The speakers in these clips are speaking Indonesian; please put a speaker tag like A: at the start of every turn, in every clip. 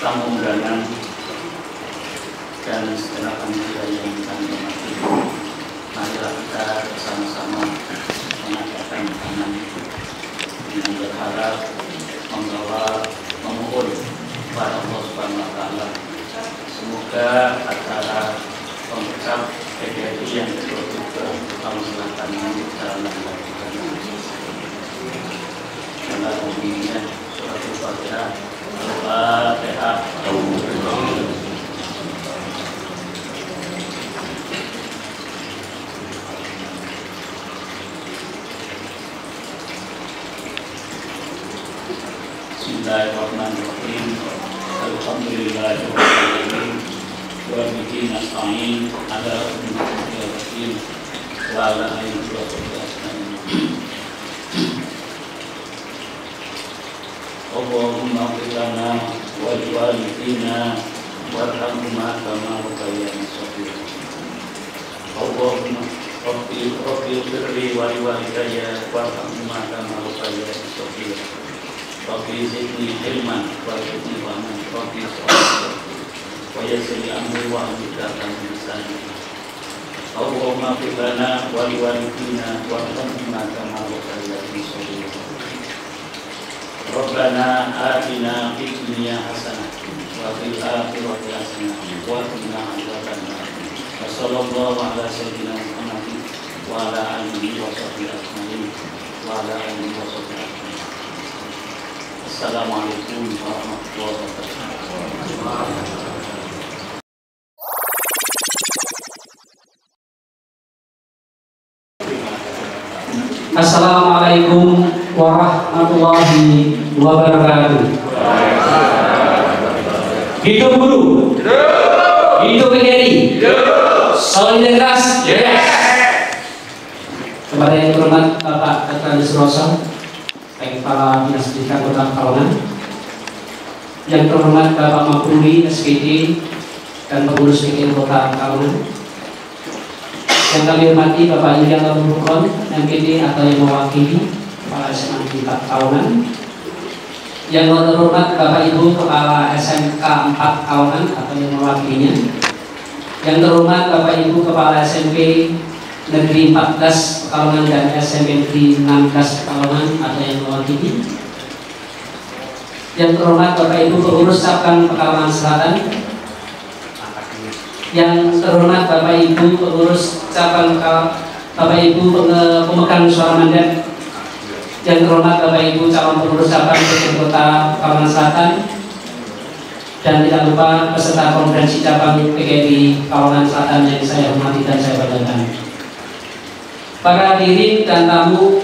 A: tamu undangan dan segenap panitia yang kami hormati. Marilah kita bersama-sama mengadakan tangan dengan berharap memohon kepada Allah Subhanahu wa Ta'ala, semoga acara pengecap PGRI yang ke-23 tahun selatan ini berjalan dengan dalam umumnya surat Al-Fatihah. Al-Fatihah. Bismillahirrahmanirrahim. Alhamdulillahirabbil alamin. Wa bihi nasta'in ala umuri din wa ala alihi wa sahbihi. Allahumma ighfir lana wa liwalidina warhamhuma kama rabbayana shaghira. Allahumma rabbi ighfirli wa liwalidayya warhamhuma kama rabbayani shaghira. Rabbi zidni ilman wa zidni fahman. Rabbi sholli wa yassir li amri wa hlul lisani. Allahumma ighfir lana wa liwalidina warhamhuma kama rabbayani shaghira. Rabbana atina fid dunya hasanah wa fil akhirati hasanah wa qina adzabannar. Wassallallahu ala sayyidina Muhammadin wa ala alihi wa sahbihi ajma'in wa ala alihi wa sahbihi ajma'in. Assalamualaikum warahmatullahi wabarakatuh.
B: Assalamualaikum warahmatullahi wabarakatuh. Hidup guru, hidup PGRI, solidaritas. Kepada yang terhormat Bapak Dr. Suroso, baik para dinas pendidikan Kota Pekalongan, yang terhormat Bapak Mabruri SPD dan pengurus PGRI Kota Pekalongan, yang kami hormati Bapak Yulianto Burukon, MPD atau yang mewakili Kepala SMA di Pekalongan, yang terhormat Bapak Ibu Kepala SMK 4 Pekalongan atau yang mewakilinya, yang terhormat Bapak Ibu Kepala SMP Negeri 14 Pekalongan dan SMP Negeri 16 Pekalongan atau yang mewakili, yang terhormat Bapak Ibu pengurus cabang Pekalongan Selatan, yang terhormat Bapak Ibu pengurus cabang Bapak Ibu pemegang suara mandat, yang terhormat Bapak Ibu calon pengurus cabang di Kota Pekalongan Selatan, dan tidak lupa peserta konferensi cabang PGRI Pekalongan Selatan yang saya hormati dan saya banggakan. Para hadirin dan tamu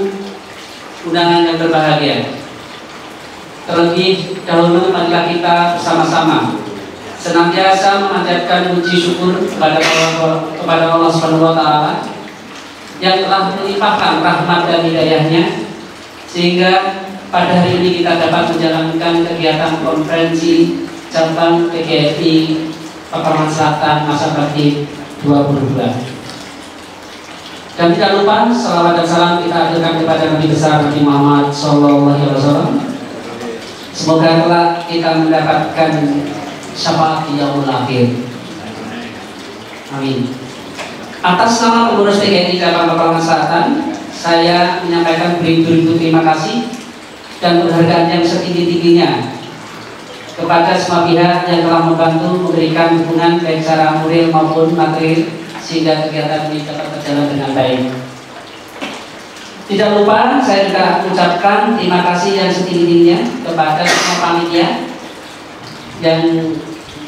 B: undangan yang berbahagia, terlebih dahulu marilah kita bersama-sama senantiasa memanjatkan puji syukur kepada Allah Subhanahu wa Ta'ala yang telah melimpahkan rahmat dan hidayahnya sehingga pada hari ini kita dapat menjalankan kegiatan konferensi cabang PGRI Pekalongan Selatan masa bakti 2022. Dan tidak lupa salawat dan salam kita aturkan kepada Nabi besar Nabi Muhammad SAW. Semoga kelak kita mendapatkan syafaat di yaumul akhir. Amin. Atas nama pengurus PGRI cabang Pekalongan Selatan, saya menyampaikan beribu-ribu terima kasih dan penghargaan yang setinggi-tingginya kepada semua pihak yang telah membantu memberikan dukungan baik secara moral maupun material sehingga kegiatan ini dapat berjalan dengan baik. Tidak lupa saya juga mengucapkan terima kasih yang setinggi-tingginya kepada semua panitia yang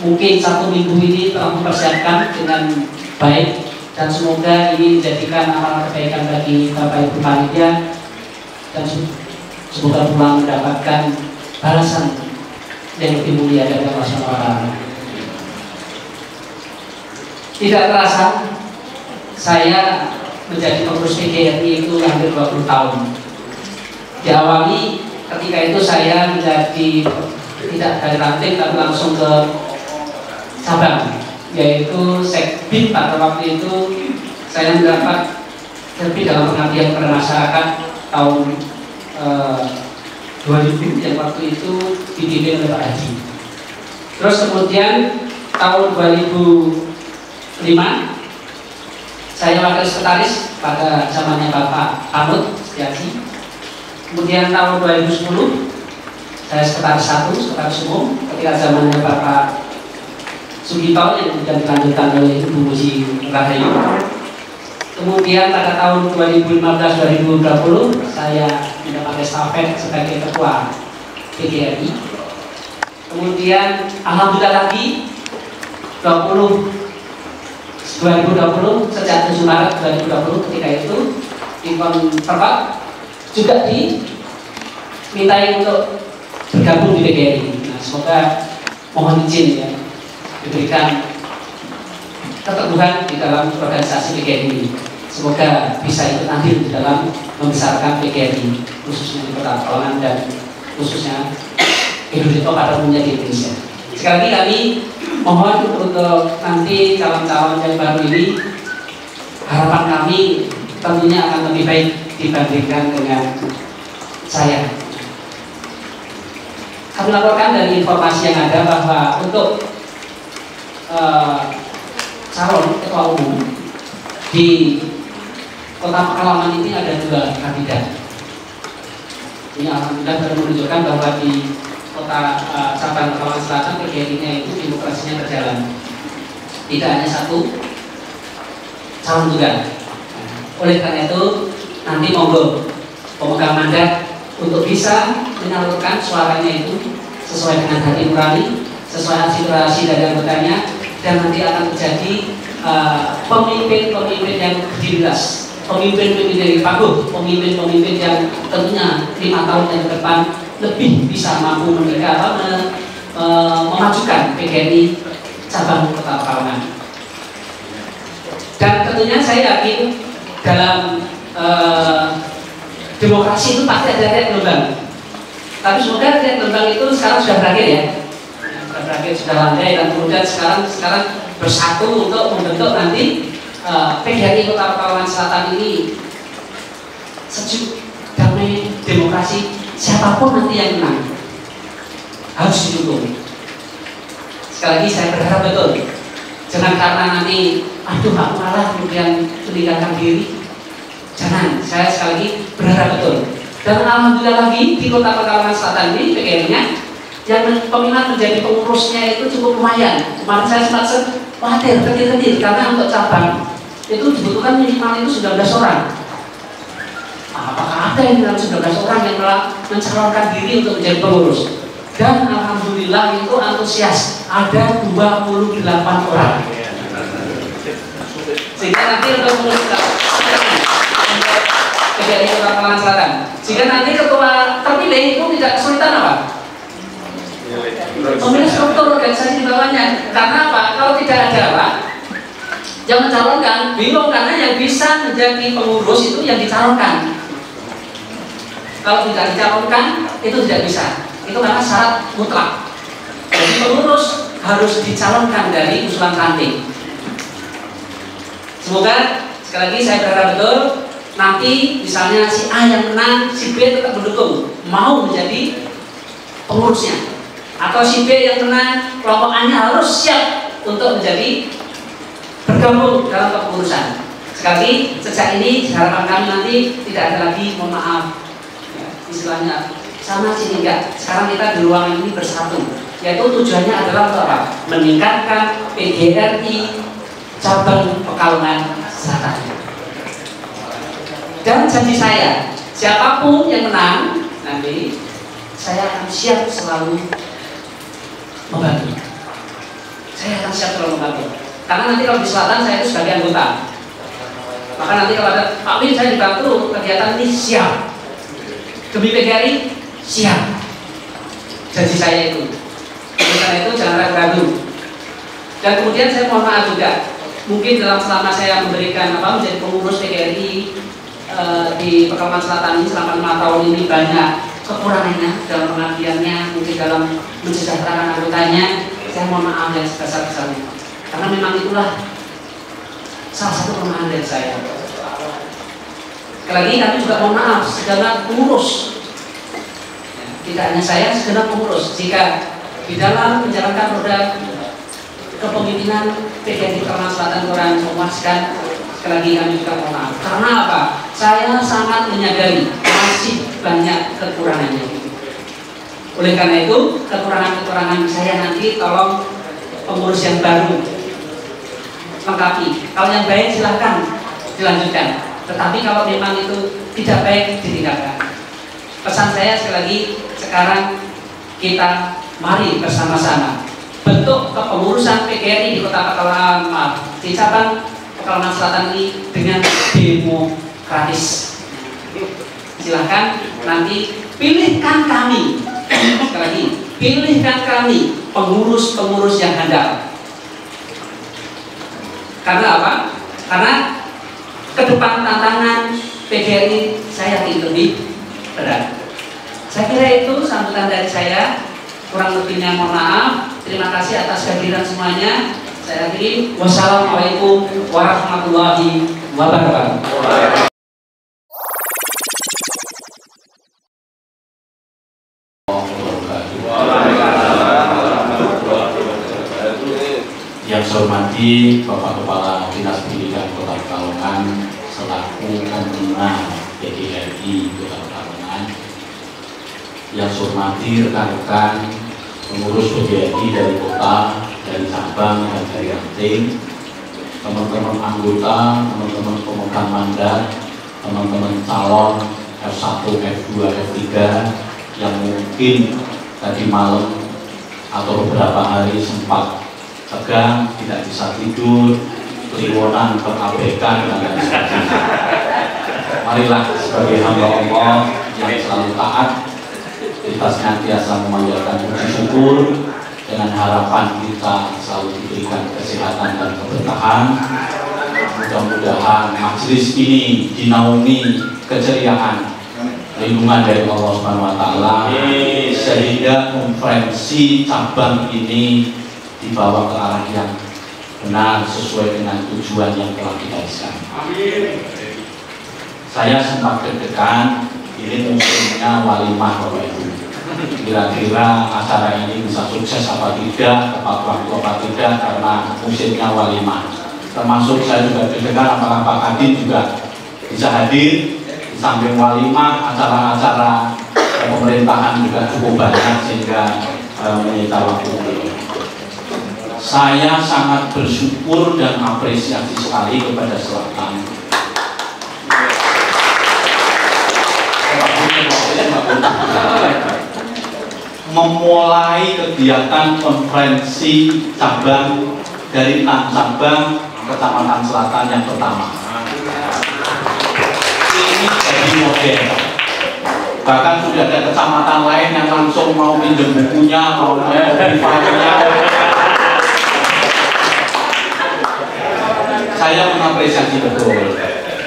B: mungkin 1 minggu ini telah mempersiapkan dengan baik, dan semoga ini menjadikan amal kebaikan bagi Bapak Ibu panitia dan semoga pula mendapatkan balasan yang lebih mulia dari Allah SWT. Tidak terasa saya menjadi pengurus PGRI itu hampir 20 tahun. Diawali ketika itu saya menjadi tidak dari ranting tapi langsung ke cabang, yaitu Sekbid. Pada waktu itu saya mendapat lebih dalam pengabdian kepada masyarakat tahun 2000 yang waktu itu dipimpin oleh Pak Haji. Terus kemudian tahun 2005 saya wakil sekretaris pada zamannya Bapak Ahmad Setiaji. Kemudian tahun 2010 saya sekretaris 1, sekretaris umum ketika zamannya Bapak Sugito yang kemudian dilanjutkan oleh Ibu Muji Rahayu. Kemudian pada tahun 2015-2020 saya mendapat estafet sebagai ketua PGRI. Kemudian alhamdulillah lagi 2020 sejak 7 Maret 2020 ketika itu Infon Perpak juga dimintai untuk bergabung di PGRI. Nah, semoga mohon izin ya diberikan keteguhan di dalam organisasi PGRI ini. Semoga bisa ikut andil di dalam membesarkan PGRI khususnya di Kota Pekalongan dan khususnya Indonesia pada umumnya di Indonesia. Sekali lagi kami mohon untuk nanti calon-calon yang baru ini, harapan kami tentunya akan lebih baik dibandingkan dengan saya. Kami laporkan dari informasi yang ada bahwa untuk calon ketua umum di Kota Pekalongan ini ada 2 kandidat. Ini alhamdulillah baru menunjukkan bahwa di Kota Cabang Pekalongan Selatan PGRI-nya itu demokrasinya berjalan. Tidak hanya 1 calon tunggal. Oleh karena itu nanti monggo pemegang mandat untuk bisa menyalurkan suaranya itu sesuai dengan hati nurani, sesuai aspirasi dari anggotanya, dan nanti akan terjadi pemimpin-pemimpin yang berdirilas, pemimpin-pemimpin dari Paguh, pemimpin-pemimpin yang tentunya 5 tahun yang ke depan lebih bisa mampu memajukan PGRI cabang Kota Pekalongan. Dan tentunya saya yakin dalam demokrasi itu pasti ada tiap gelombang. Tapi semoga tiap gelombang itu sekarang sudah berakhir ya. Sudah berakhir, sudah landai, dan kemudian sekarang bersatu untuk membentuk nanti PGRI Kota Pekalongan Selatan ini sejuk, damai, demokrasi. Siapapun nanti yang menang harus didukung. Sekali lagi saya berharap betul, jangan karena nanti aduh aku kalah kemudian meninggalkan diri. Jangan, saya sekali lagi berharap betul. Dan alhamdulillah lagi di Kota Pekalongan Selatan ini PGRI-nya yang peminat menjadi pengurusnya itu cukup lumayan. Kemarin saya sempat khawatir kecil-kecil karena untuk cabang itu dibutuhkan minimal itu 19 orang. Apakah ada yang dalam 19 orang yang mencalonkan diri untuk menjadi pengurus? Dan alhamdulillah itu antusias, ada 28 orang. Sehingga nanti untuk pengurus PGRI Kota Pekalongan Selatan, jika nanti ketua terpilih itu tidak kesulitan apa? Memilih struktur organisasi di bawahnya. Karena apa? Kalau tidak ada apa? Yang mencalonkan bingung, karena yang bisa menjadi pengurus itu yang dicalonkan. Kalau tidak dicalonkan itu tidak bisa. Itu karena syarat mutlak. Jadi pengurus harus dicalonkan dari usulan ranting. Semoga sekali lagi saya berharap betul nanti misalnya si A yang menang, si B tetap mendukung, mau menjadi pengurusnya. Atau si B yang menang, kelompok A-nya harus siap untuk menjadi bergabung dalam kepengurusan. Sekali lagi, sejak ini harapan kami nanti tidak ada lagi mohon maaf istilahnya sana sini enggak. Sekarang kita di ruangan ini bersatu, yaitu tujuannya adalah untuk apa? Meningkatkan PGRI cabang Pekalongan Selatan. Dan janji saya, siapapun yang menang nanti saya akan siap selalu membantu. Saya akan siap selalu membantu. Karena nanti kalau di selatan saya itu sebagai anggota. Maka nanti kalau ada Pak Win saya dibantu kegiatan ini siap. Demi PGRI siap. Janji saya itu. Karena itu jangan ragu-ragu. Dan kemudian saya mohon maaf juga. Mungkin selama saya memberikan menjadi pengurus PGRI di Pekalongan Selatan ini selama 5 tahun ini banyak kekurangannya dalam pengabdiannya, mungkin dalam mensejahterakan anggotanya. Saya mohon maaf yang sebesar-besarnya. Karena memang itulah salah satu kelemahan dari saya. Sekali lagi kami juga mohon maaf segenap pengurus. Tidak hanya saya, segenap pengurus. Jika di dalam menjalankan roda kepemimpinan PGRI Kalimantan Selatan kurang memuaskan. Sekali lagi kami juga mohon maaf. Karena apa? Saya sangat menyadari masih banyak kekurangannya. Oleh karena itu, kekurangan-kekurangan saya nanti tolong pengurus yang baru lengkapi. Kalau yang baik silahkan dilanjutkan. Tetapi kalau memang itu tidak baik, ditinggalkan. Pesan saya sekali lagi, sekarang kita mari bersama-sama bentuk kepengurusan PGRI di Kota Pekalongan, di cabang Pekalongan Selatan ini dengan demokratis. Silahkan nanti pilihkan kami, sekali lagi, pilihkan kami pengurus-pengurus yang handal. Karena apa? Karena ke depan tantangan PGRI saya yakin lebih berat. Saya kira itu sambutan dari saya. Kurang lebihnya mohon maaf. Terima kasih atas kehadiran semuanya. Saya akhiri. Wassalamualaikum warahmatullahi wabarakatuh.
A: Yang saya hormati Bapak Kepala Dinas Pendidikan Kota Pekalongan selaku pembina PGRI Kota Pekalongan, yang saya hormati rekan-rekan pengurus PGRI dari kota, dari cabang, dan dari ranting, teman-teman anggota, teman-teman pemegang mandat, teman-teman calon F1, F2, F3 yang mungkin tadi malam atau beberapa hari sempat tegang, tidak bisa tidur, kliwonan, terabaikan, dan lain sebagainya. Marilah sebagai hamba Allah yang selalu taat, kita senantiasa memanjatkan puji syukur dengan harapan kita selalu diberikan kesehatan dan keberkahan. Mudah-mudahan majelis ini dinaungi keceriaan, lindungan dari Allah Subhanahu wa Ta'ala, sehingga konferensi cabang ini dibawa ke arah yang benar sesuai dengan tujuan yang telah digariskan. Saya sempat deg-degan, ini musimnya walimah Bapak Ibu. Kira-kira acara ini bisa sukses apa tidak, tepat waktu apa tidak, karena musimnya walimah. Termasuk saya juga deg-degan apakah Pak Kadin juga bisa hadir. Di samping walimah, acara-acara pemerintahan juga cukup banyak sehingga menyita waktu. Saya sangat bersyukur dan apresiasi sekali kepada Selatan. Memulai kegiatan konferensi cabang dari 6 cabang Kecamatan Selatan yang pertama. Ini jadi model. Bahkan sudah ada kecamatan lain yang langsung mau pinjam bukunya, mau filenya. Saya mengapresiasi betul.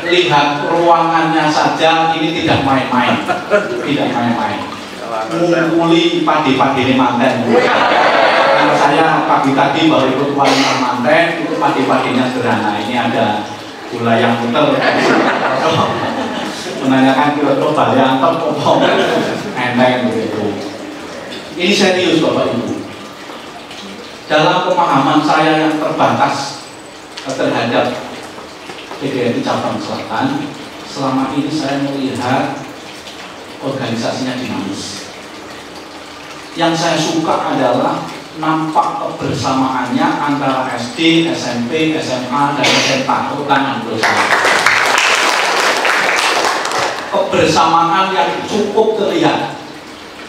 A: Lihat ruangannya saja ini tidak main-main, tidak main-main. Menguli padi-padi ini manten. Karena saya pagi tadi baru ikut walimah manten, itu padi-padinya sederhana. Ini ada gula yang muter. Menanyakan kira-kira balian top enteng begitu. Ini serius Bapak Ibu. Dalam pemahaman saya yang terbatas terhadap PGRI cabang Selatan, selama ini saya melihat organisasinya dinamis. Yang saya suka adalah nampak kebersamaannya antara SD, SMP, SMA, dan SMA, tangan bersama. Kebersamaan yang cukup terlihat,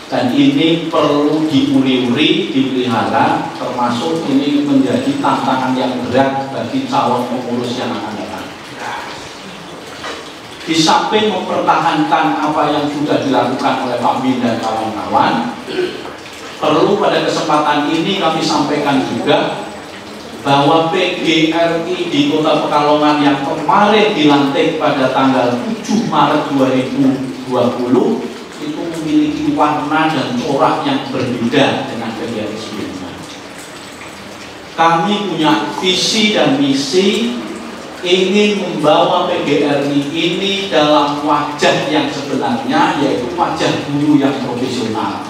A: dan ini perlu diuri-uri, dipelihara, termasuk ini menjadi tantangan yang berat bagi calon pengurus yang akan datang. Di samping mempertahankan apa yang sudah dilakukan oleh Pak Bin dan kawan-kawan, perlu pada kesempatan ini kami sampaikan juga bahwa PGRI di Kota Pekalongan yang kemarin dilantik pada tanggal 7 Maret 2020 itu memiliki warna dan corak yang berbeda dengan PGRI sebelumnya. Kami punya visi dan misi ingin membawa PGRI ini dalam wajah yang sebenarnya, yaitu wajah guru yang profesional.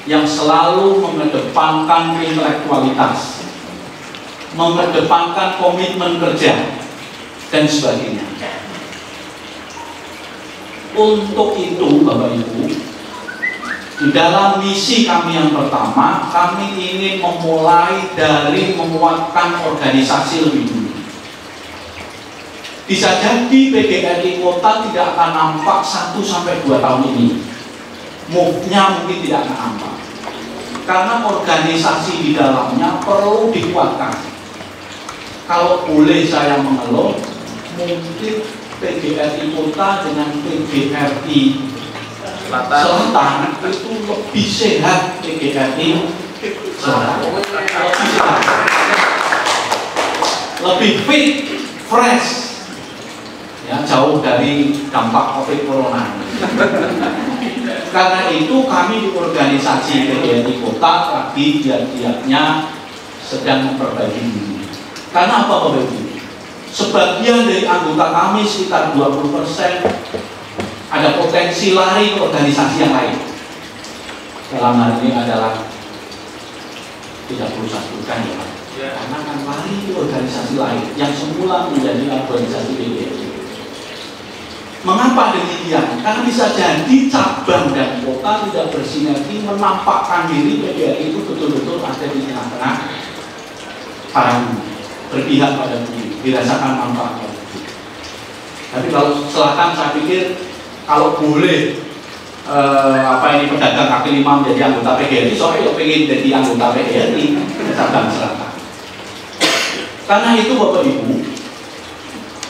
C: yang selalu mengedepankan intelektualitas, mengedepankan komitmen kerja, dan sebagainya. Untuk itu, Bapak Ibu, di dalam misi kami yang pertama, kami ingin memulai dari menguatkan organisasi lebih dulu. Bisa jadi PGRI Kota tidak akan nampak 1-2 tahun ini. Move-nya mungkin tidak akan nampak. Karena organisasi di dalamnya perlu dikuatkan. Kalau boleh saya mengeluh, mungkin PGRI Kota dengan PGRI Selatan itu lebih sehat. PGRI Selatan lebih sehat, lebih fit, fresh, ya, jauh dari dampak COVID corona. Karena itu kami di organisasi PGRI Kota lagi giat-giatnya sedang memperbaiki diri. Karena apa, Bapak Ibu? Sebagian dari anggota kami, sekitar 20%, ada potensi lari ke organisasi yang lain. Dalam hal ini adalah tidak perlu saya sebutkan ya, karena akan lari ke organisasi lain yang semula menjadi organisasi PGRI. Mengapa demikian? Karena bisa jadi cabang dan kota tidak bersinergi menampakkan diri PGRI itu betul-betul ada di tengah-tengah para berpihak pada bumi, dirasakan manfaatnya. Tapi kalau selatan, saya pikir kalau boleh pedagang kaki lima menjadi anggota PGRI, soalnya pengen jadi anggota PGRI cabang selatan. Karena itu Bapak Ibu,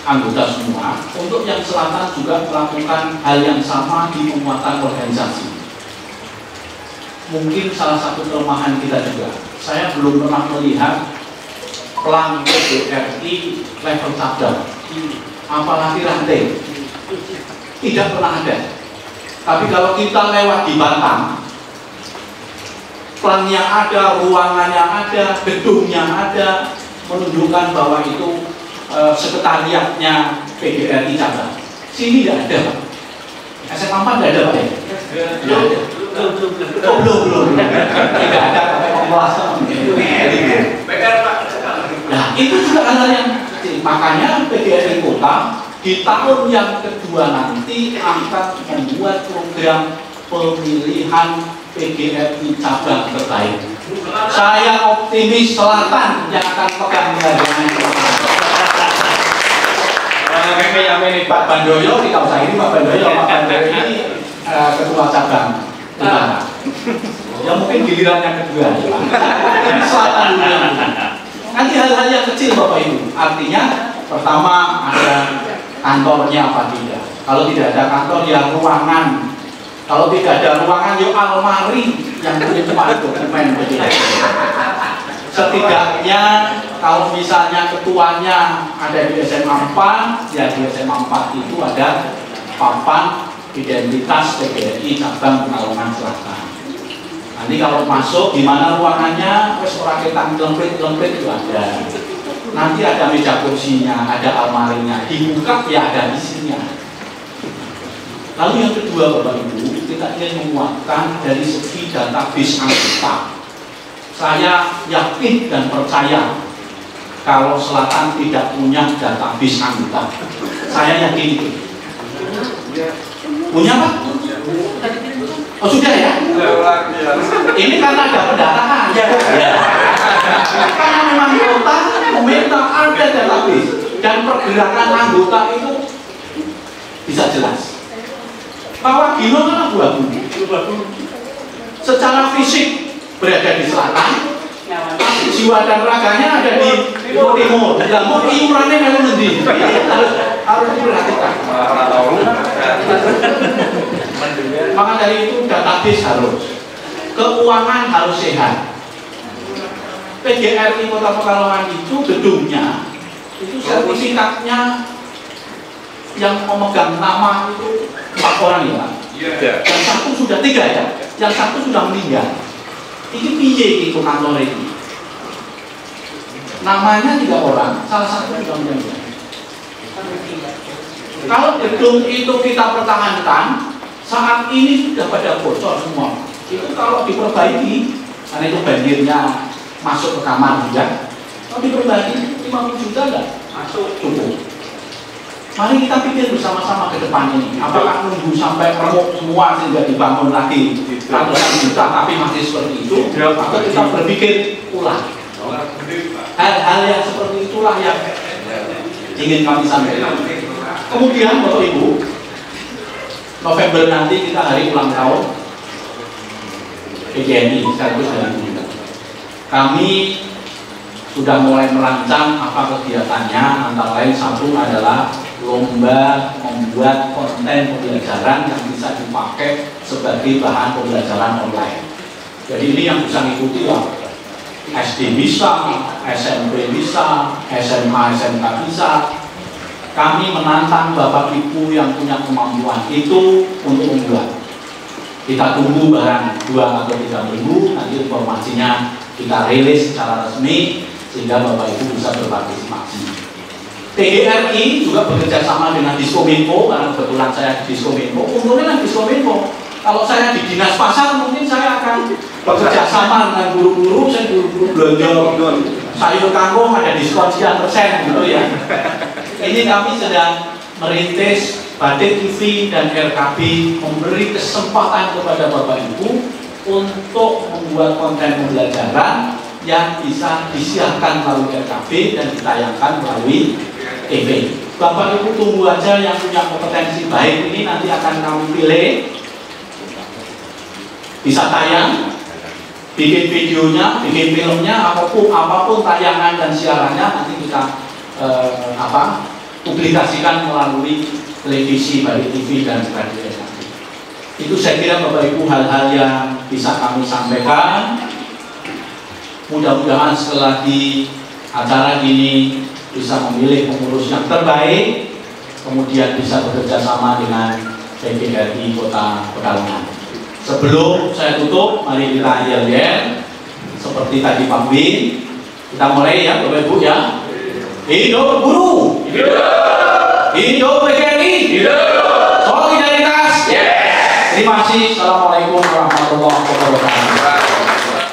C: anggota semua, untuk yang selatan juga melakukan hal yang sama di penguatan organisasi. Mungkin salah satu kelemahan kita juga, saya belum pernah melihat pelang PGRI level cabang, apalagi rantai, tidak pernah ada. Tapi kalau kita lewat di Batam, pelangnya ada, ruangannya ada, gedungnya ada, menunjukkan bahwa itu sekretariatnya PGRI cabang. Sini tidak ada, Pak. SMA 4 tidak ada, Pak ya? Tidak ada. Oh, belum. Tidak ada sampai pemulasan. Nah, itu juga hal yang kecil. Makanya PGRI Kota di tahun yang kedua nanti akan membuat program pemilihan PGRI cabang terbaik. Saya optimis selatan yang akan pegang penghargaan. Ini Pak Bandoyo, kita usah ini Pak Bandoyo. Pak Bandoyo ini ketua cabang utara. Ya mungkin giliran yang kedua. Ini selatan dulu. Nanti hal-hal yang kecil Bapak Ibu. Artinya pertama ada kantornya apa tidak. Kalau tidak ada kantor ya ruangan. Kalau tidak ada ruangan ya almari yang punya dokumen begitu. Setidaknya kalau misalnya ketuanya ada di SMA 4, ya di SMA 4 itu ada papan identitas PGRI cabang Pekalongan Selatan. Nanti kalau masuk di mana ruangannya, wes ora ketan lemprit itu ada. Nanti ada meja kursinya, ada almarinya, dibuka ya ada isinya. Lalu yang kedua Bapak Ibu, kita ingin menguatkan dari segi database anggota. Saya yakin dan percaya kalau Selatan tidak punya database anggota. Saya yakin itu. Punya Pak? Oh sudah ya? Ini karena ada pendataan ya. Karena memang kota meminta ada database dan pergerakan anggota itu bisa jelas. Bahwa Gino kan abu-abu. Secara fisik berada di selatan, jiwa dan raganya ada di timur. Dan mau iurannya memang nanti harus diperhatikan. Maka dari itu database harus, keuangan harus sehat. PGRI Kota Pekalongan itu gedungnya, itu sertifikatnya yang memegang nama itu 4 orang ya Pak. Yang satu sudah 3 ya, yang satu sudah meninggal. Ini piye itu kantor ini? Namanya 3 orang, salah satu sudah meninggal. Kalau gedung itu kita pertahankan, saat ini sudah pada bocor semua. Itu kalau diperbaiki, karena itu banjirnya masuk ke kamar juga, kalau diperbaiki 50 juta enggak? Masuk, cukup. Mari kita pikir bersama-sama ke depan ini. Apakah nunggu sampai remuk semua sehingga dibangun lagi ratusan juta tapi masih seperti itu? Atau kita berpikir ulang? Hal-hal yang seperti itulah yang ingin kami sampaikan. Kemudian Bapak Ibu, November nanti kita hari ulang tahun PGNI sekaligus hari ini. Kami sudah mulai merancang apa kegiatannya, antara lain satu adalah lomba membuat konten pembelajaran yang bisa dipakai sebagai bahan pembelajaran online. Jadi ini yang bisa mengikuti lah, SD bisa, SMP bisa, SMA, SMK bisa. Kami menantang Bapak Ibu yang punya kemampuan itu untuk membuat. Kita tunggu barang 2 atau 3 minggu, nanti informasinya kita rilis secara resmi sehingga Bapak Ibu bisa berpartisipasi. TGRI juga bekerja sama dengan Diskominfo, karena kebetulan saya di Diskominfo. Untungnya kan Diskominfo, kalau saya di dinas pasar mungkin saya akan bekerja sama dengan guru-guru, saya guru-guru belanja sayur kangkung ada diskon sekian persen gitu ya. Ini kami sedang merintis Batik TV dan RKB memberi kesempatan kepada Bapak Ibu untuk membuat konten pembelajaran yang bisa disiarkan melalui RKB dan ditayangkan melalui TV. Bapak Ibu tunggu aja yang punya kompetensi baik ini nanti akan kami pilih, bisa tayang, bikin videonya, bikin filmnya, apapun tayangan dan siarannya nanti kita publikasikan melalui televisi, Batik TV dan radio RKB. Itu saya kira Bapak Ibu hal-hal yang bisa kami sampaikan. Mudah-mudahan setelah di acara ini bisa memilih pengurus yang terbaik, kemudian bisa bekerja sama dengan PGRI Kota Pekalongan. Sebelum saya tutup, mari kita yel-yel seperti tadi Pak Win. Kita mulai ya Bapak Ibu ya. Hidup guru, hidup PGRI, solidaritas. Terima kasih. Assalamualaikum warahmatullahi wabarakatuh.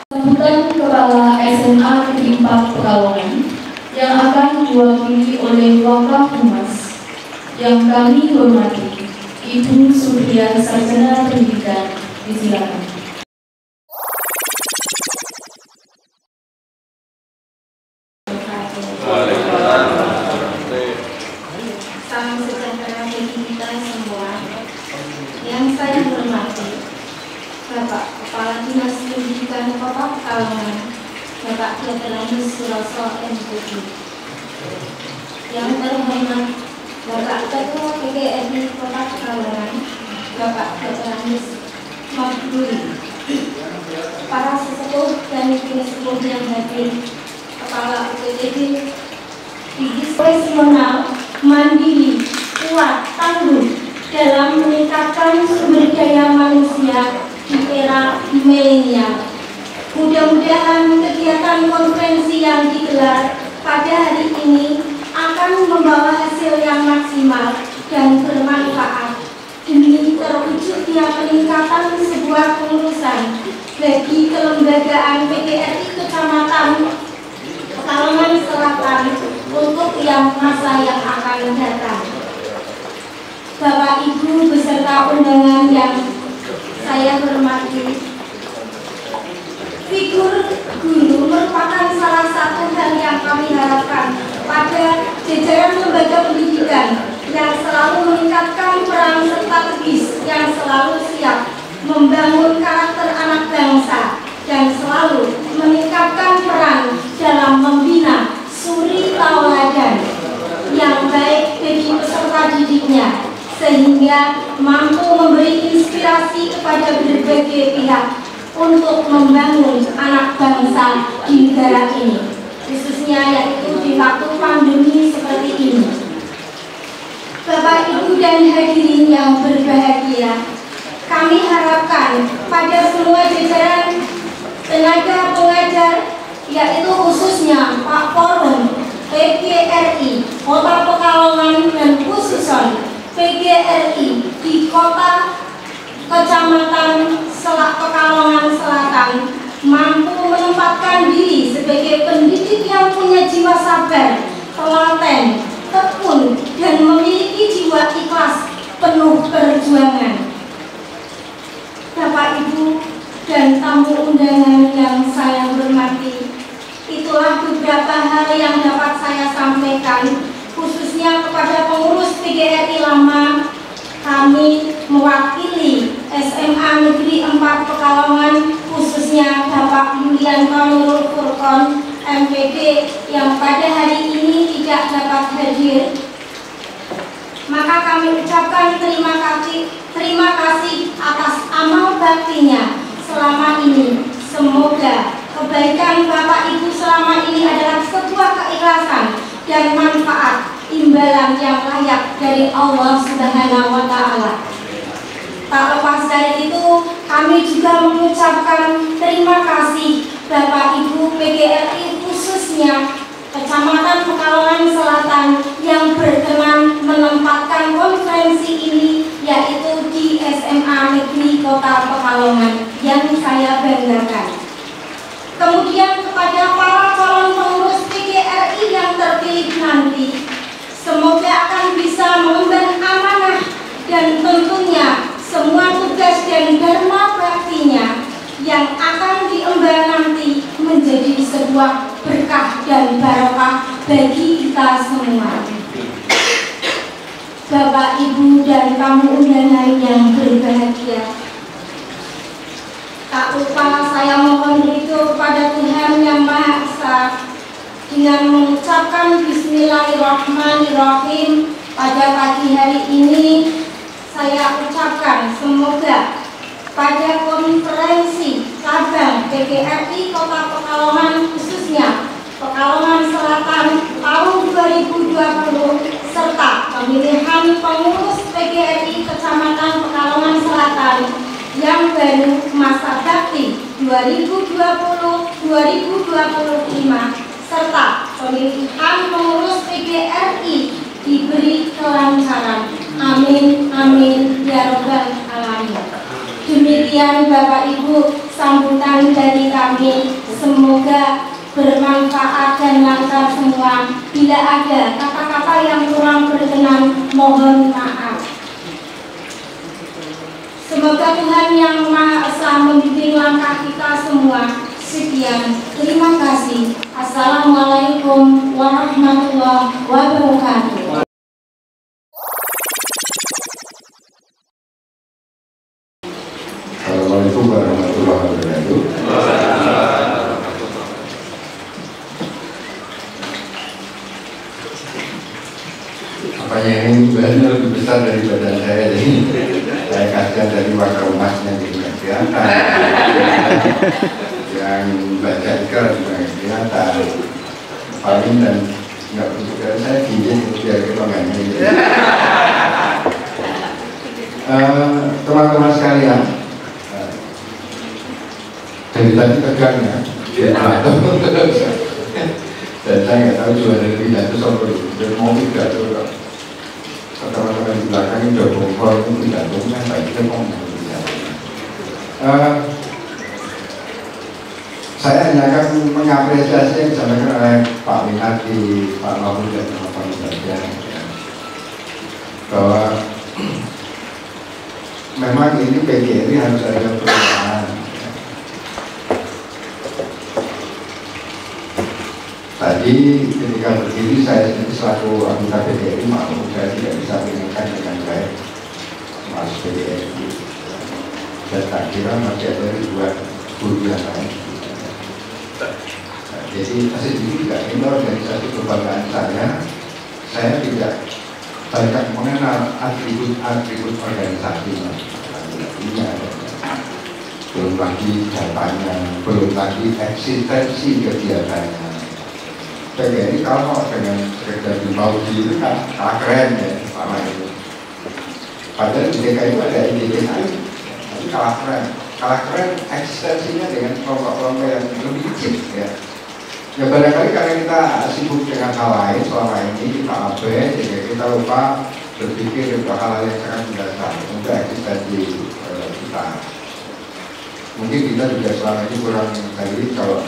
D: Sambutan Kepala SMA Negeri 4 Pekalongan yang akan diwakili oleh Wakaphumas yang kami hormati Ibu Surya Sarjana Pendidikan, disilakan.
E: Salam sejahtera bagi kita semua. Yang saya hormati Bapak Kepala Dinas Pendidikan Kota Pekalongan, Bapak Dr. Andes Suroso MPD. Yang terhormat Bapak Ketua PGRI Kota Pekalongan, Bapak Dr. Andes Mabduli. Para sesepuh dan ibu sepuh yang hadir, Kepala UPTD, profesional, mandiri, kuat, tangguh dalam meningkatkan sumber daya manusia di era milenial. Mudah-mudahan kegiatan konferensi yang digelar pada hari ini akan membawa hasil yang maksimal dan bermanfaat demi terwujudnya peningkatan sebuah pengurusan bagi kelembagaan PGRI Kecamatan Pekalongan Selatan untuk yang masa yang akan datang. Bapak Ibu beserta undangan yang saya hormati, figur guru merupakan salah satu hal yang kami harapkan pada jajaran lembaga pendidikan yang selalu meningkatkan peran strategis, yang selalu siap membangun karakter anak bangsa dan selalu meningkatkan peran dalam membina suri tauladan yang baik bagi peserta didiknya, sehingga mampu memberi inspirasi kepada berbagai pihak untuk membangun anak bangsa di negara ini, khususnya yaitu di waktu pandemi seperti ini. Bapak, Ibu, dan hadirin yang berbahagia, kami harapkan pada semua jajaran tenaga pengajar, yaitu khususnya Pak Forum PGRI Kota Pekalongan dan khususnya PGRI di Kota Kecamatan Pekalongan Selatan mampu menempatkan diri sebagai pendidik yang punya jiwa sabar, telaten, tekun, dan memiliki jiwa ikhlas penuh perjuangan. Bapak, Ibu, dan tamu undangan yang saya hormati, itulah beberapa hal yang dapat saya sampaikan, khususnya kepada pengurus PGRI lama. Kami mewakili SMA Negeri 4 Pekalongan, khususnya Bapak Yulianto Nurul Furqon, MPD, yang pada hari ini tidak dapat hadir. Maka kami ucapkan terima kasih atas amal baktinya selama ini. Semoga kebaikan Bapak Ibu selama ini adalah sebuah keikhlasan dan manfaat imbalan yang layak dari Allah Subhanahu wa Ta'ala. Tak lepas dari itu, kami juga mengucapkan terima kasih Bapak Ibu PGRI, khususnya Kecamatan Pekalongan Selatan, yang berkenan menempatkan konferensi ini, yaitu di SMA Negeri Kota Pekalongan, yang saya banggakan. Kemudian kepada para calon pengurus PGRI yang terpilih nanti, semoga akan bisa mengemban amanah dan tentunya semua tugas dan dharma baktinya yang akan diemban nanti menjadi sebuah berkah dan barokah bagi kita semua. Bapak, Ibu, dan tamu undangan yang berbahagia, tak lupa saya mohon ridho kepada Tuhan Yang Maha Esa dengan mengucapkan Bismillahirrahmanirrahim. Pada pagi hari ini saya ucapkan semoga pada konferensi cabang PGRI Kota Pekalongan, khususnya Pekalongan Selatan tahun 2020, serta pemilihan pengurus PGRI Kecamatan Pekalongan Selatan yang baru masa bakti 2020-2025, serta pemilihan pengurus PGRI diberi kelancaran. Amin, amin, ya robbal alamin. Demikian Bapak Ibu sambutan dari kami, semoga bermanfaat dan lancar semua. Bila ada kata-kata yang kurang berkenan, mohon maaf. Semoga Tuhan Yang Maha Esa membimbing langkah kita semua. Sekian, terima kasih. Assalamualaikum warahmatullahi wabarakatuh.
F: Assalamualaikum warahmatullahi wabarakatuh. Apanya ini sebenarnya lebih besar dari badan saya, jadi saya kasihan dari wakil emasnya di kelihatan, yang baca ikrar juga kelihatan, paling dan nggak butuh saya gini biar kita nggak ini. Teman-teman sekalian, dari tadi tegangnya, dan saya nggak tahu juga dari pidato sampai dari mau pidato, teman-teman di belakang ini udah bongkol itu pidatonya, baik kita ngomong pidato. Saya hanya akan mengapresiasi yang disampaikan oleh Pak Minardi, Pak Mahfud, dan teman-teman saja, bahwa memang ini PGRI harus ada perubahan. Tadi ketika berdiri saya sendiri selaku anggota PGRI maklum saya tidak bisa mengingatkan dengan baik mas PGRI, dan tak kira masih ada ribuan guru yang lain. Jadi saya sendiri juga ini organisasi kebanggaan saya tidak banyak mengenal atribut organisasi, belum lagi datanya, belum lagi eksistensi kegiatannya. PGRI kalau dengan sekedar di Bauji itu kan kalah keren ya selama itu. Padahal di DKI itu ada IDK lain, tapi kalah keren eksistensinya dengan kelompok-kelompok yang lebih kecil ya. Ya barangkali karena kita sibuk dengan hal lain selama ini, kita abai sehingga kita lupa berpikir untuk hal-hal yang sangat mendasar untuk eksistensi mungkin kita juga selama ini kurang tadi kalau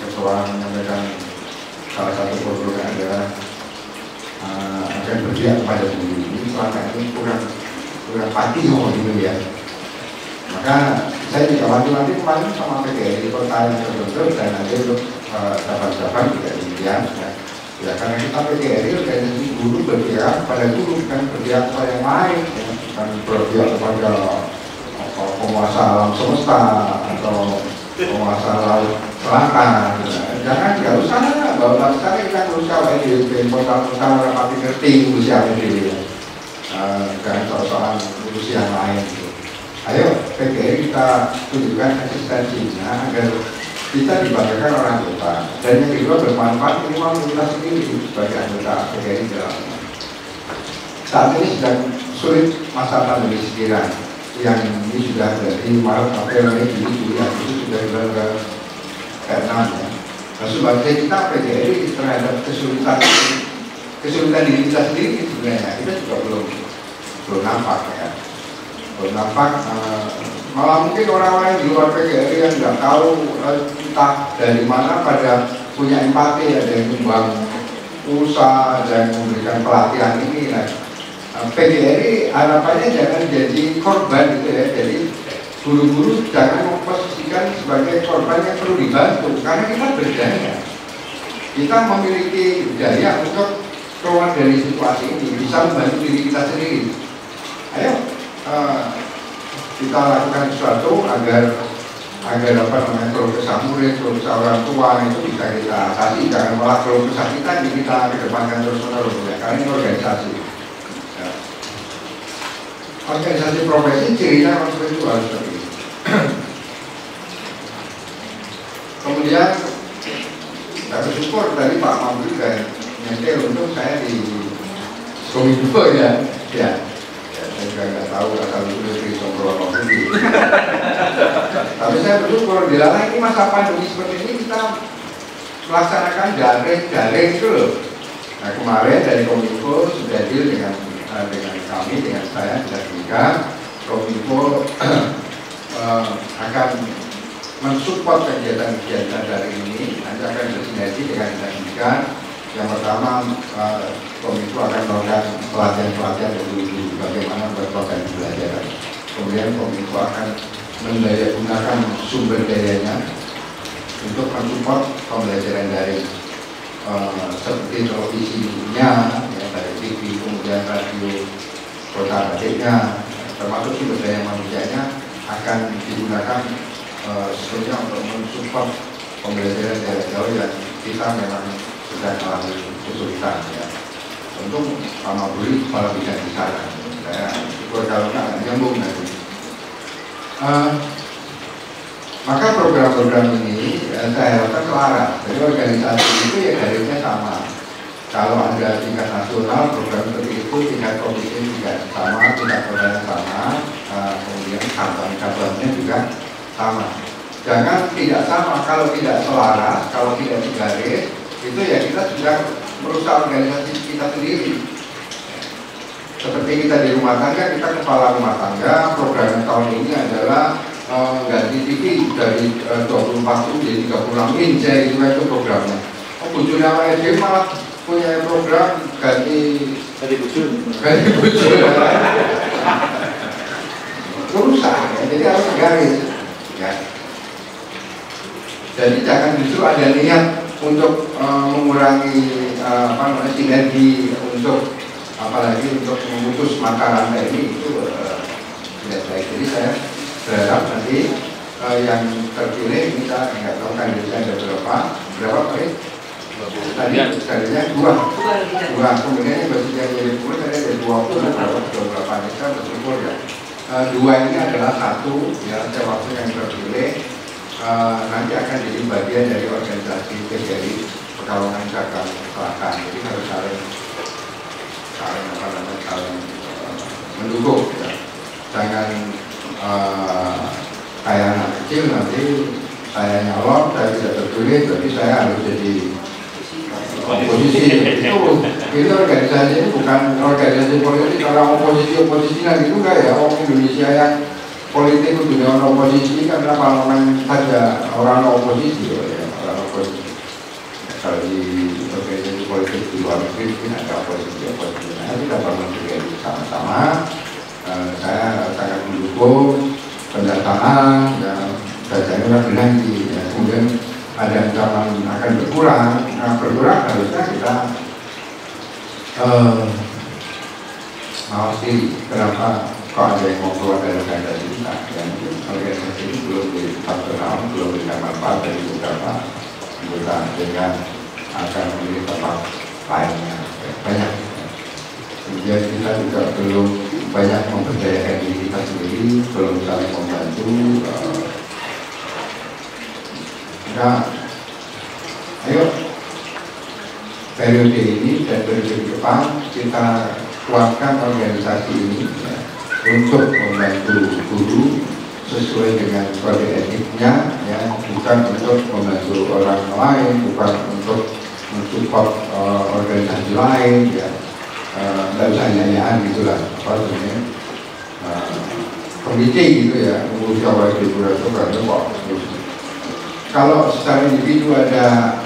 F: seseorang menyampaikan salah satu problemnya adalah akan berpihak kepada sendiri. Ini selama ini kurang pasti ngomong gitu ya. Maka saya juga wanti-wanti kemarin sama PGRI kota yang terbentuk dan nanti untuk dapat juga demikian. Ya karena kita PGRI organisasi guru berpihak pada guru, bukan berpihak kepada yang lain, ya. Bukan berpihak kepada penguasa alam semesta atau penguasa laut selatan. Jangan nggak usah, bahwa sekarang kita nggak usah di kota-kota orang pasti ngerti usia ini. Jangan soal urusan yang lain. Ayo PGRI kita tunjukkan eksistensinya agar kita dibanggakan orang tua. Dan yang kedua bermanfaat minimal kita sendiri sebagai anggota PGRI dalamnya. Saat ini sedang sulit masa pandemi sekiran. Yang ini sudah dari Maret, April, Mei, Juni, Juli, Agustus sudah bulan ke-6 ya. Nah, sebagai kita PGRI terhadap kesulitan diri kita sendiri sebenarnya kita juga belum nampak ya. Belum nampak, malah mungkin orang-orang di luar PGRI yang nggak tahu entah dari mana pada punya empati, ada yang nyumbang pulsa, ada yang memberikan pelatihan ini. Nah, PGRI harapannya jangan jadi korban gitu ya. Jadi guru-guru jangan memposisikan sebagai korban yang perlu dibantu, karena kita berdaya. Kita memiliki daya untuk keluar dari situasi ini, bisa membantu diri kita sendiri. Ayo kita lakukan sesuatu agar apa namanya keluh kesah murid, keluh kesah orang tua itu bisa kita atasi. Jangan malah keluh kesah kita kedepankan terus menerus ya, karena ini organisasi. Ya. Organisasi profesi cirinya memang seperti itu, harus seperti itu. Kemudian saya bersyukur tadi Pak Mampu dan nyetel untuk saya di Kominfo ya. Saya juga nggak tahu asal usul dari Sombrono ini. Tapi saya bersyukur di dalam ini masa pandemi seperti ini kita melaksanakan daring itu loh. Nah kemarin dari Kominfo sudah deal dengan kami, dengan saya juga Kominfo akan mensupport kegiatan-kegiatan dari ini. Nanti akan bersinergi dengan pendidikan. Yang pertama, Kominfo akan melakukan pelatihan dulu bagaimana berproses pembelajaran. Kemudian Kominfo akan menggunakan sumber dayanya untuk mensupport pembelajaran dari seperti televisinya, ya, dari TV, kemudian radio, kota batiknya, termasuk sumber daya manusianya akan digunakan sebenarnya untuk mensupport pembelajaran jarak jauh yang kita memang sudah mengalami kesulitan ya. Untung sama Buri malah bisa di sana. Saya syukur kalau nggak nyambung nanti. Maka program-program ini saya harapkan selaras. Jadi organisasi itu ya garisnya sama. Kalau ada tingkat nasional program seperti itu, tingkat provinsi juga sama, tingkat kota sama, kemudian cabang-cabangnya juga sama. Jangan tidak sama. Kalau tidak selaras, kalau tidak digaris, itu ya kita sudah merusak organisasi kita sendiri. Seperti kita di rumah tangga, kita kepala rumah tangga, program tahun ini adalah ganti TV dari 24 jadi 36 inch ya, itu programnya. Bujur nama SD malah punya program ganti bujur. Merusak ya, jadi harus garis ya. Jadi jangan justru ada niat untuk mengurangi sinergi, untuk apalagi untuk memutus mata rantai ini, itu tidak baik. Jadi saya berharap nanti yang terpilih kita nggak tahu kan ada berapa kali tadinya dua kemudian yang bersih yang jadi pun ada 20 berapa kita bersyukur ya. Dua ini adalah satu ya, waktu yang terpilih nanti akan jadi bagian dari organisasi PGRI Pekalongan Jakarta Selatan. Jadi harus saling mendukung ya. Jangan kayak anak kecil nanti saya nyalon, saya tidak terpilih, tapi saya harus jadi oposisi. Itu organisasi ini bukan organisasi politik. Kalau oposisi nanti itu enggak ya, orang Indonesia yang politik dunia oposisi karena parlemen saja orang oposisi ya, orang oposisi. Kalau di organisasi politik di luar negeri mungkin ada oposisi. Nah, kita bangun juga sama-sama. Saya sangat mendukung pendataan yang saya bilang di ya, kemudian ada ancaman akan berkurang. Nah, berkurang harusnya kita mengawasi kenapa kok ada yang mau keluar dari organisasi kita. Dan organisasi ini belum dipastikan, belum diberikan manfaat dari beberapa anggota dengan akan memilih tempat lainnya banyak. Kemudian kita juga belum banyak memperdayakan diri kita sendiri, belum saling membantu. Nah, ayo periode ini dan periode depan kita kuatkan organisasi ini ya, untuk membantu guru sesuai dengan kode etiknya, ya, bukan untuk membantu orang lain, bukan untuk mensupport organisasi lain, ya. Tidak usah nyanyian gitulah, apa sebenarnya komite gitu ya, mengurusi awal itu kok. Kalau secara individu ada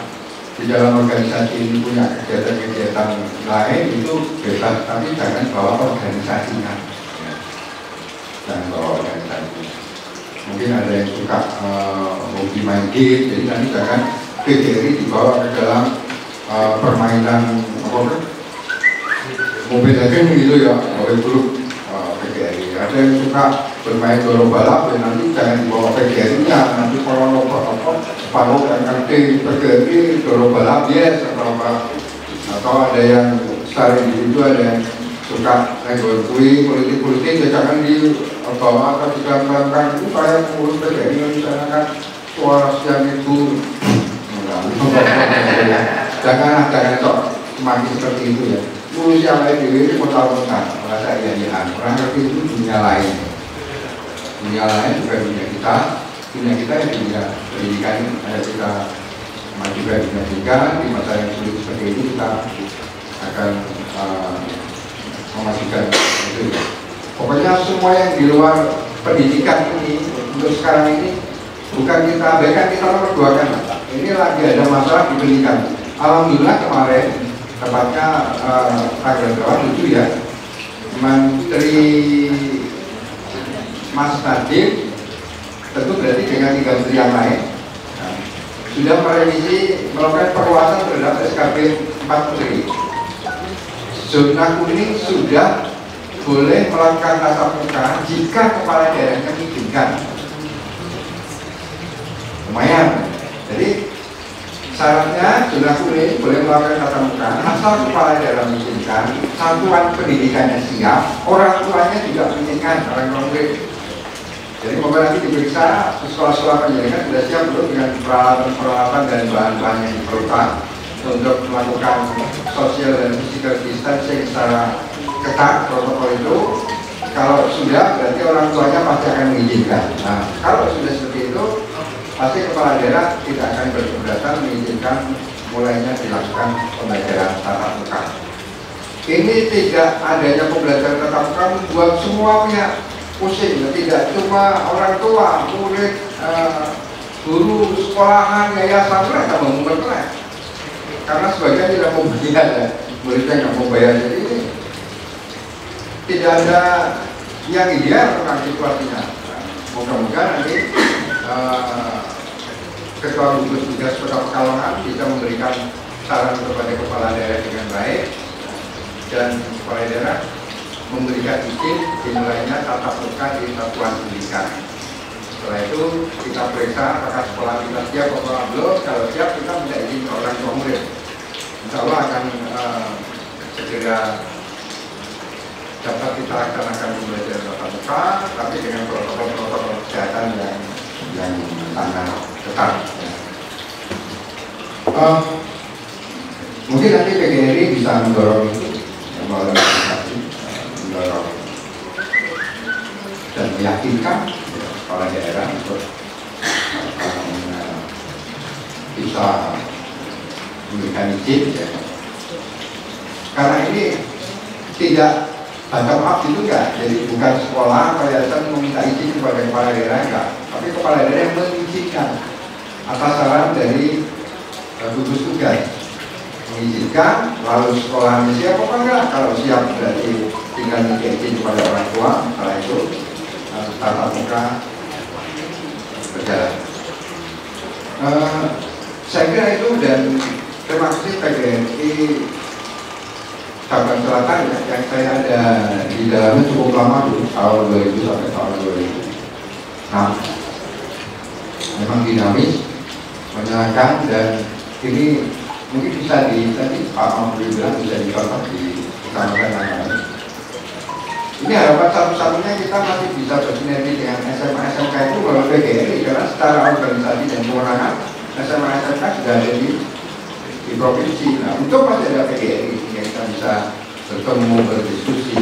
F: di dalam organisasi ini punya kegiatan-kegiatan lain itu bebas, tapi jangan bawa organisasinya, ya. Jangan bawa organisasi. Mungkin ada yang suka hobi main game, jadi nanti jangan PGRI dibawa ke dalam permainan mobil game gitu ya, mobil grup PGRI. Ada yang suka bermain dorong balap, dan nanti jangan dibawa PGRI-nya. Nanti kalau separuh yang ngerti PGRI dorong balap yes atau ada yang secara individu, ada yang suka negosiasi politik-politik, ya jangan dibawa atau digambarkan itu saya mengurus PGRI misalnya kan suara siang itu jangan kok semakin seperti itu ya. Ngurus yang lain diri ini kota-kota merasa iya-iyahan, orang ngerti itu dunia lain bukan dunia kita yang dunia pendidikan. Kita majukan dunia pendidikan di masa yang sulit seperti ini, kita akan memastikan itu. Pokoknya semua yang di luar pendidikan ini untuk sekarang ini bukan kita abaikan, kita perjuangkan. Ini lagi ada masalah di pendidikan. Alhamdulillah kemarin tepatnya tanggal 7 ya, Menteri Mas Nadiem, tentu berarti dengan 3 menteri yang lain, sudah merevisi melakukan perluasan terhadap SKB 4 menteri. Zona kuning sudah boleh melakukan tatap muka jika kepala daerahnya mengizinkan. Lumayan. Jadi syaratnya zona kuning boleh melakukan tatap muka asal kepala daerah mengizinkan, satuan pendidikannya siap, orang tuanya juga mengizinkan, orang tua murid. Jadi moga nanti diperiksa sekolah-sekolah pendidikan sudah siap belum dengan peralatan dan bahan-bahan yang diperlukan untuk melakukan social dan physical distancing secara ketat protokol itu. Kalau sudah berarti orang tuanya pasti akan mengizinkan. Nah, kalau sudah seperti itu pasti kepala daerah tidak akan berkeberatan mengizinkan mulainya dilakukan pembelajaran tatap muka. Ini tidak adanya pembelajaran tatap muka membuat semua pihak pusing, tidak cuma orang tua, murid, guru, sekolahan, yayasan, mereka memulai karena sebagian tidak mau bayar, ya. Muridnya nggak mau bayar, jadi ini tidak ada yang ideal tentang situasinya. Moga-moga nanti Ketua Gugus Tugas Kota Pekalongan bisa memberikan saran kepada kepala daerah dengan baik, dan kepala daerah memberikan izin dimulainya tatap muka di satuan pendidikan. Setelah itu kita periksa apakah sekolah kita siap atau belum. Kalau siap kita minta izin ke orang tua murid. Insya Allah akan segera dapat kita laksanakan pembelajaran tatap muka, tapi dengan protokol-protokol kesehatan yang sangat ketat. Ya. Mungkin nanti PGRI bisa mendorong itu, mendorong dan meyakinkan kepala daerah untuk bisa memberikan izin, ya. Karena ini tidak bottom up itu enggak, jadi bukan sekolah yayasan meminta izin kepada kepala daerah enggak, tapi kepala daerah yang mengizinkan atas saran dari gugus tugas, mengizinkan, lalu sekolahnya siap apa enggak, kalau siap berarti tinggal minta izin kepada orang tua, setelah itu tatap muka berjalan. Saya kira itu, dan terima kasih PGRI Cabang Selatan ya, yang saya ada di dalamnya cukup lama dulu, tahun 2000 sampai tahun 2006. Memang dinamis, menyenangkan, dan ini mungkin bisa tadi Pak Mahfud bilang bisa dicontoh di kecamatan lain. Ini harapan satu-satunya kita masih bisa bersinergi dengan SMA-SMK itu melalui PGRI, karena secara organisasi dan kewenangan SMA-SMK sudah ada di provinsi. Nah, untuk masih ada PGRI yang kita bisa bertemu, berdiskusi,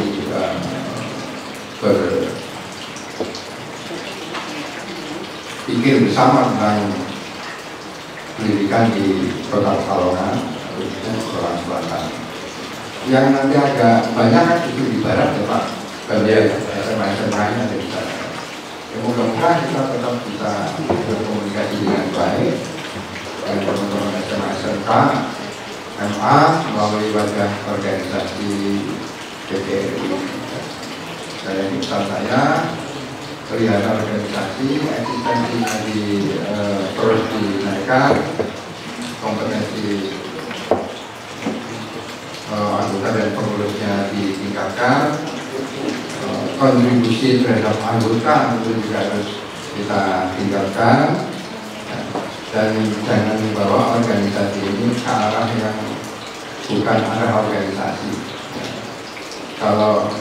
F: berpikir bersama tentang pendidikan di Kota Pekalongan, khususnya sekolah selatan. Yang nanti agak banyak kan itu di barat ya Pak, dari SMA-SMA ada di sana. Ya, mudah-mudahan kita tetap bisa berkomunikasi dengan baik dengan teman-teman SMA-SMK, MA melalui wadah organisasi PGRI. Saya pesan saya, kelihatan organisasi eksistensinya terus dinaikkan, kompetensi anggota dan pengurusnya ditingkatkan, kontribusi terhadap anggota itu juga harus kita tingkatkan, dan jangan membawa organisasi ini ke arah yang bukan arah organisasi. Kalau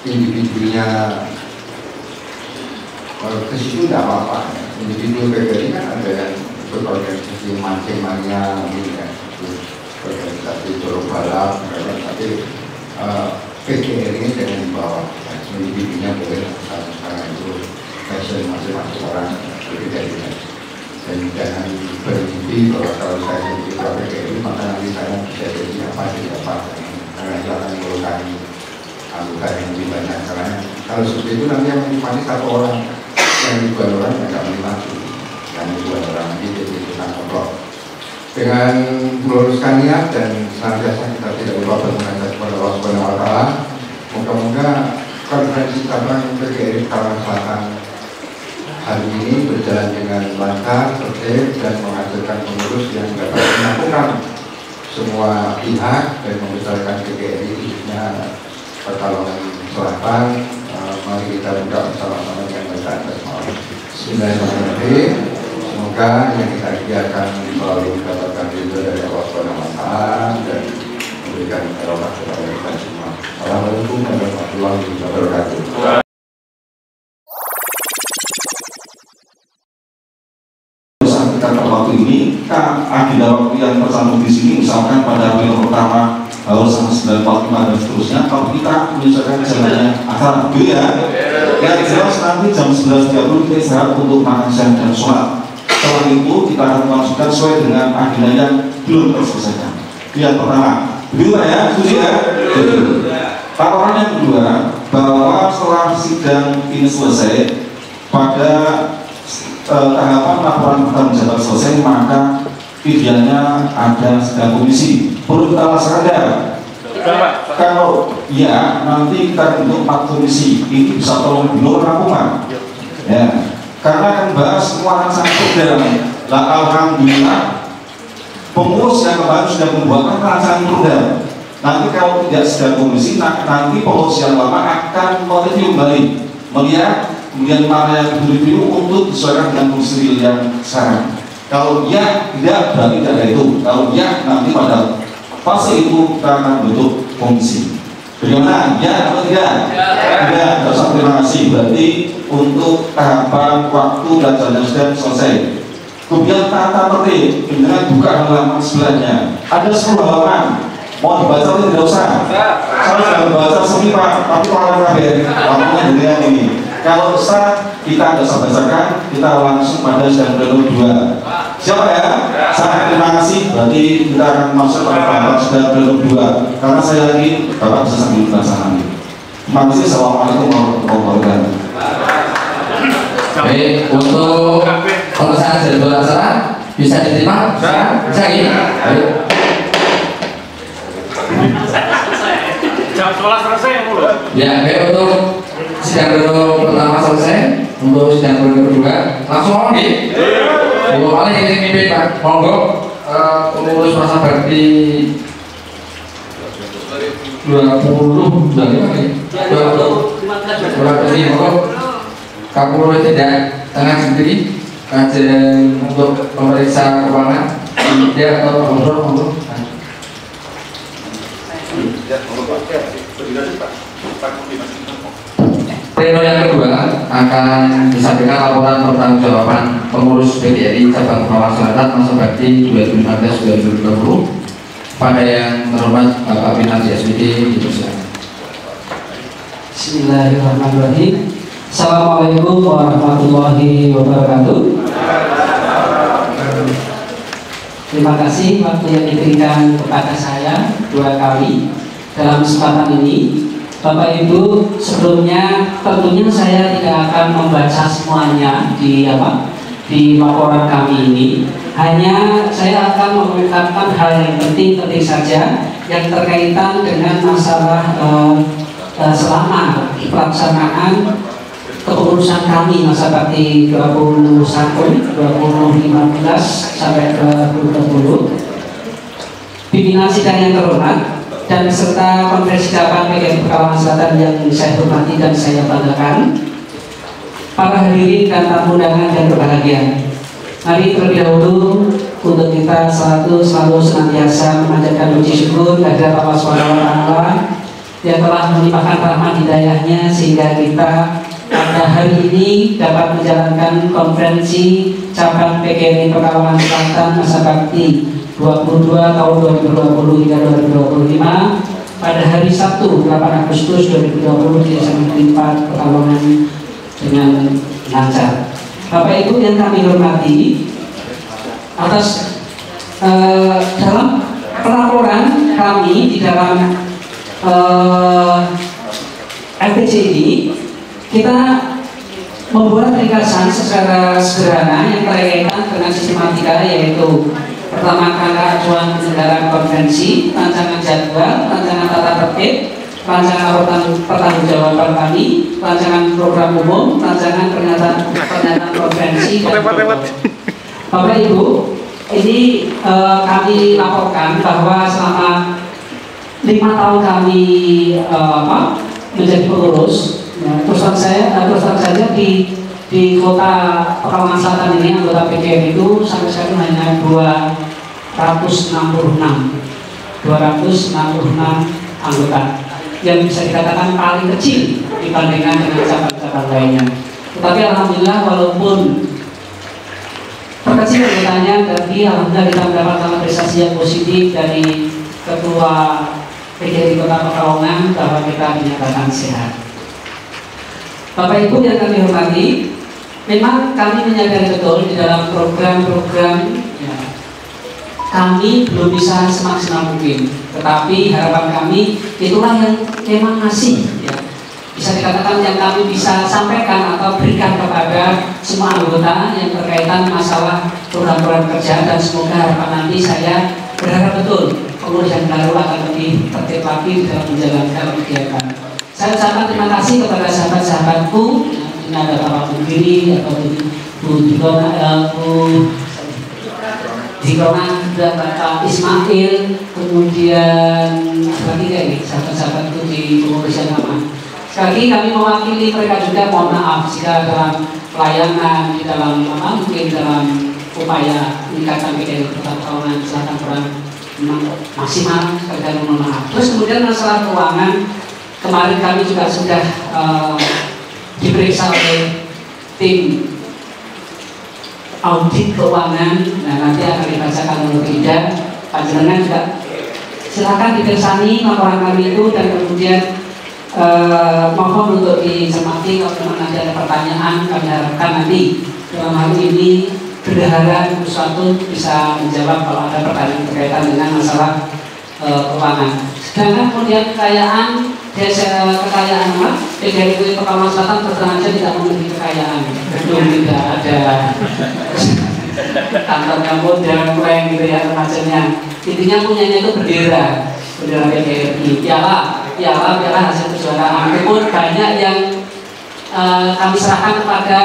F: individunya ke situ tidak apa-apa. Individu PGRI kan ada yang berorganisasi mancing-mania, organisasi jorok balap, tapi PGRI ini jangan dibawa. Individunya boleh, karena itu passion masing-masing orang berbeda-beda. Dan jangan bermimpi bahwa kalau saya jadi ketua PGRI maka nanti saya bisa jadi apa. Karena itu akan melukai anggota yang lebih banyak. Karena kalau seperti itu nanti yang menikmati satu orang, yang ribuan orang yang tidak menikmati, yang ribuan orang nanti jadi kita kontrol. Dengan meluruskan niat dan senantiasa kita tidak lupa bermunajat kepada Allah Subhanahu wa Ta'ala. Moga-moga konferensi cabang PGRI Pekalongan Selatan hari ini berjalan dengan lancar, tertib, dan menghasilkan pengurus yang dapat menyatukan semua pihak dan membesarkan PGRI khususnya Pekalongan Selatan. Mari kita buka bersama-sama dengan bacaan basmalah. Bismillahirrahmanirrahim. Semoga yang kita kerjakan selalu mendapatkan ridho dari Allah Subhanahu wa Ta'ala dan memberikan rahmat kepada kita semua. Assalamualaikum warahmatullahi wabarakatuh.
G: Waktu ini kan agenda waktu yang tercantum di sini, misalkan pada film pertama harus sampai 9:45 dan seterusnya. Kalau kita menyelesaikan jalannya acara itu ya, yang jelas nanti jam 11.30 kita istirahat untuk makan siang dan sholat. Setelah itu kita akan melanjutkan sesuai dengan agenda yang belum terselesaikan. Yang pertama, begitu ya, setuju ya? Tawaran yang kedua, bahwa setelah sidang ini selesai pada tahapan laporan pertanggung jawab selesai, maka idealnya ada sidang komisi. Perlu kita laksanakan. Kalau ya, nanti kita bentuk 4 komisi. Ini bisa tolong dulu rangkuman. Ya, karena akan bahas semua rancangan program. Lah alhamdulillah pengurus yang kemarin sudah membuatkan rancangan program. Nanti kalau tidak sidang komisi, nanti pengurus yang lama akan mereview kembali, melihat kemudian mana yang direview untuk disesuaikan dengan fungsi yang sekarang. Kalau ya tidak, berarti tidak ada itu. Kalau ya, nanti pada fase itu kita akan bentuk komisi. Bagaimana? Ya atau tidak? Ya. Tidak usah terima kasih. Berarti untuk tahapan waktu dan jalannya sudah selesai. Kemudian tata tertib dengan buka halaman sebelahnya. Ada 10 halaman. Mau dibaca atau tidak usah? Saya sudah membaca sini Pak, tapi kalau terakhir waktunya dengan ini. Kalau usah kita tidak usah bacakan, kita langsung pada sidang pleno 2. Siapa ya? Sangat terima kasih. Berarti kita akan masuk pada sidang pleno 2. Karena saya yakin Bapak bisa sambil melaksanakan. Terima kasih. Assalamualaikum warahmatullahi wabarakatuh.
H: Baik, untuk pengesahan jadwal acara bisa diterima? Bisa ya? Baik.
I: Jam 11 selesai ya mulu.
H: Ya, baik, untuk sidang pleno pertama selesai. Untuk sidang pleno kedua langsung on nih. Boleh ini mimpin Pak. Monggo pengurus masa bakti 20 Kapolri tidak tangan sendiri kajian untuk pemeriksa keuangan dia atau ngobrol. Pleno yang kedua akan disampaikan laporan pertanggungjawaban pengurus PGRI cabang Pekalongan Selatan masa bakti 2015-2020 pada yang terhormat Bapak Pinardi SPD.
B: Bismillahirrahmanirrahim. Assalamualaikum warahmatullahi wabarakatuh. Terima kasih waktu yang diberikan kepada saya 2 kali dalam kesempatan ini. Bapak Ibu, sebelumnya tentunya saya tidak akan membaca semuanya di laporan kami ini. Hanya saya akan mengungkapkan hal yang penting saja yang terkaitan dengan masalah selama pelaksanaan kepengurusan kami masa bakti 2015 sampai 2020. Pimpinan sidang yang terhormat dan beserta konferensi cabang PGRI Pekalongan Selatan yang saya hormati dan saya banggakan, para hadirin dan tamu undangan yang berbahagia. Mari terlebih dahulu untuk kita selalu senantiasa memanjatkan puji syukur kehadirat Allah SWT yang telah melimpahkan rahmat hidayahnya sehingga kita pada hari ini dapat menjalankan konferensi cabang PGRI Pekalongan Selatan masa bakti 22 tahun 2020 hingga 2025 pada hari Sabtu 8 Agustus 2020 di SMP 4 Pekalongan dengan lancar. Bapak Ibu yang kami hormati, atas dalam pelaporan kami di dalam LPC ini kita membuat ringkasan secara sederhana yang berkaitan dengan sistematika, yaitu pertama kali acuan penyelenggaraan konferensi, rancangan jadwal, rancangan tata tertib, rancangan pertanggungjawaban kami, rancangan program umum, rancangan pernyataan konferensi dan program. Bapak Ibu, ini kami laporkan bahwa selama 5 tahun kami menjadi pengurus, terus terang saja di kota Pekalongan Selatan ini anggota PGRI itu sampai sekarang hanya 266 anggota, yang bisa dikatakan paling kecil dibandingkan dengan cabang-cabang lainnya. Tetapi alhamdulillah walaupun terkecil anggotanya, tapi alhamdulillah kita mendapatkan apresiasi yang positif dari Ketua PGRI Kota Pekalongan bahwa kita dinyatakan sehat. Bapak Ibu yang kami hormati, memang kami menyadari betul di dalam program-program kami belum bisa semaksimal mungkin, tetapi harapan kami itulah yang memang masih bisa dikatakan yang kami bisa sampaikan atau berikan kepada semua anggota yang berkaitan masalah program-program kerja, dan semoga harapan nanti saya berharap betul pengurus yang baru akan lebih tertib lagi di dalam menjalankan kegiatan. Saya ucapkan terima kasih kepada sahabat-sahabatku, ini ada Bapak Bugiri atau Bu Dikona dan Bapak Ismail, kemudian lagi ini sahabat-sahabatku di pengurus yang lama. Sekali kami mewakili mereka juga, mohon maaf jika dalam pelayanan di dalam mungkin dalam upaya meningkatkan PGRI Kota Pekalongan Selatan kurang maksimal, sekali mohon maaf. Terus kemudian masalah keuangan, kemarin kami juga sudah diperiksa oleh tim audit keuangan. Nah, nanti akan dibacakan oleh Ida. Panjenengan juga silakan dipersani laporan kami itu, dan kemudian mohon untuk dicermati. Kalau memang nanti ada pertanyaan, kami harapkan nanti dalam hal ini bendahara sesuatu bisa menjawab kalau ada pertanyaan berkaitan dengan masalah keuangan. Sedangkan kemudian kekayaan PGRI Pekalongan Selatan terus aja tidak memiliki kekayaan, belum tidak ada kantornya modern keren gitu ya macamnya. Intinya punyanya itu bendera PGRI, piala hasil kejuaraan. Namun banyak yang kami serahkan kepada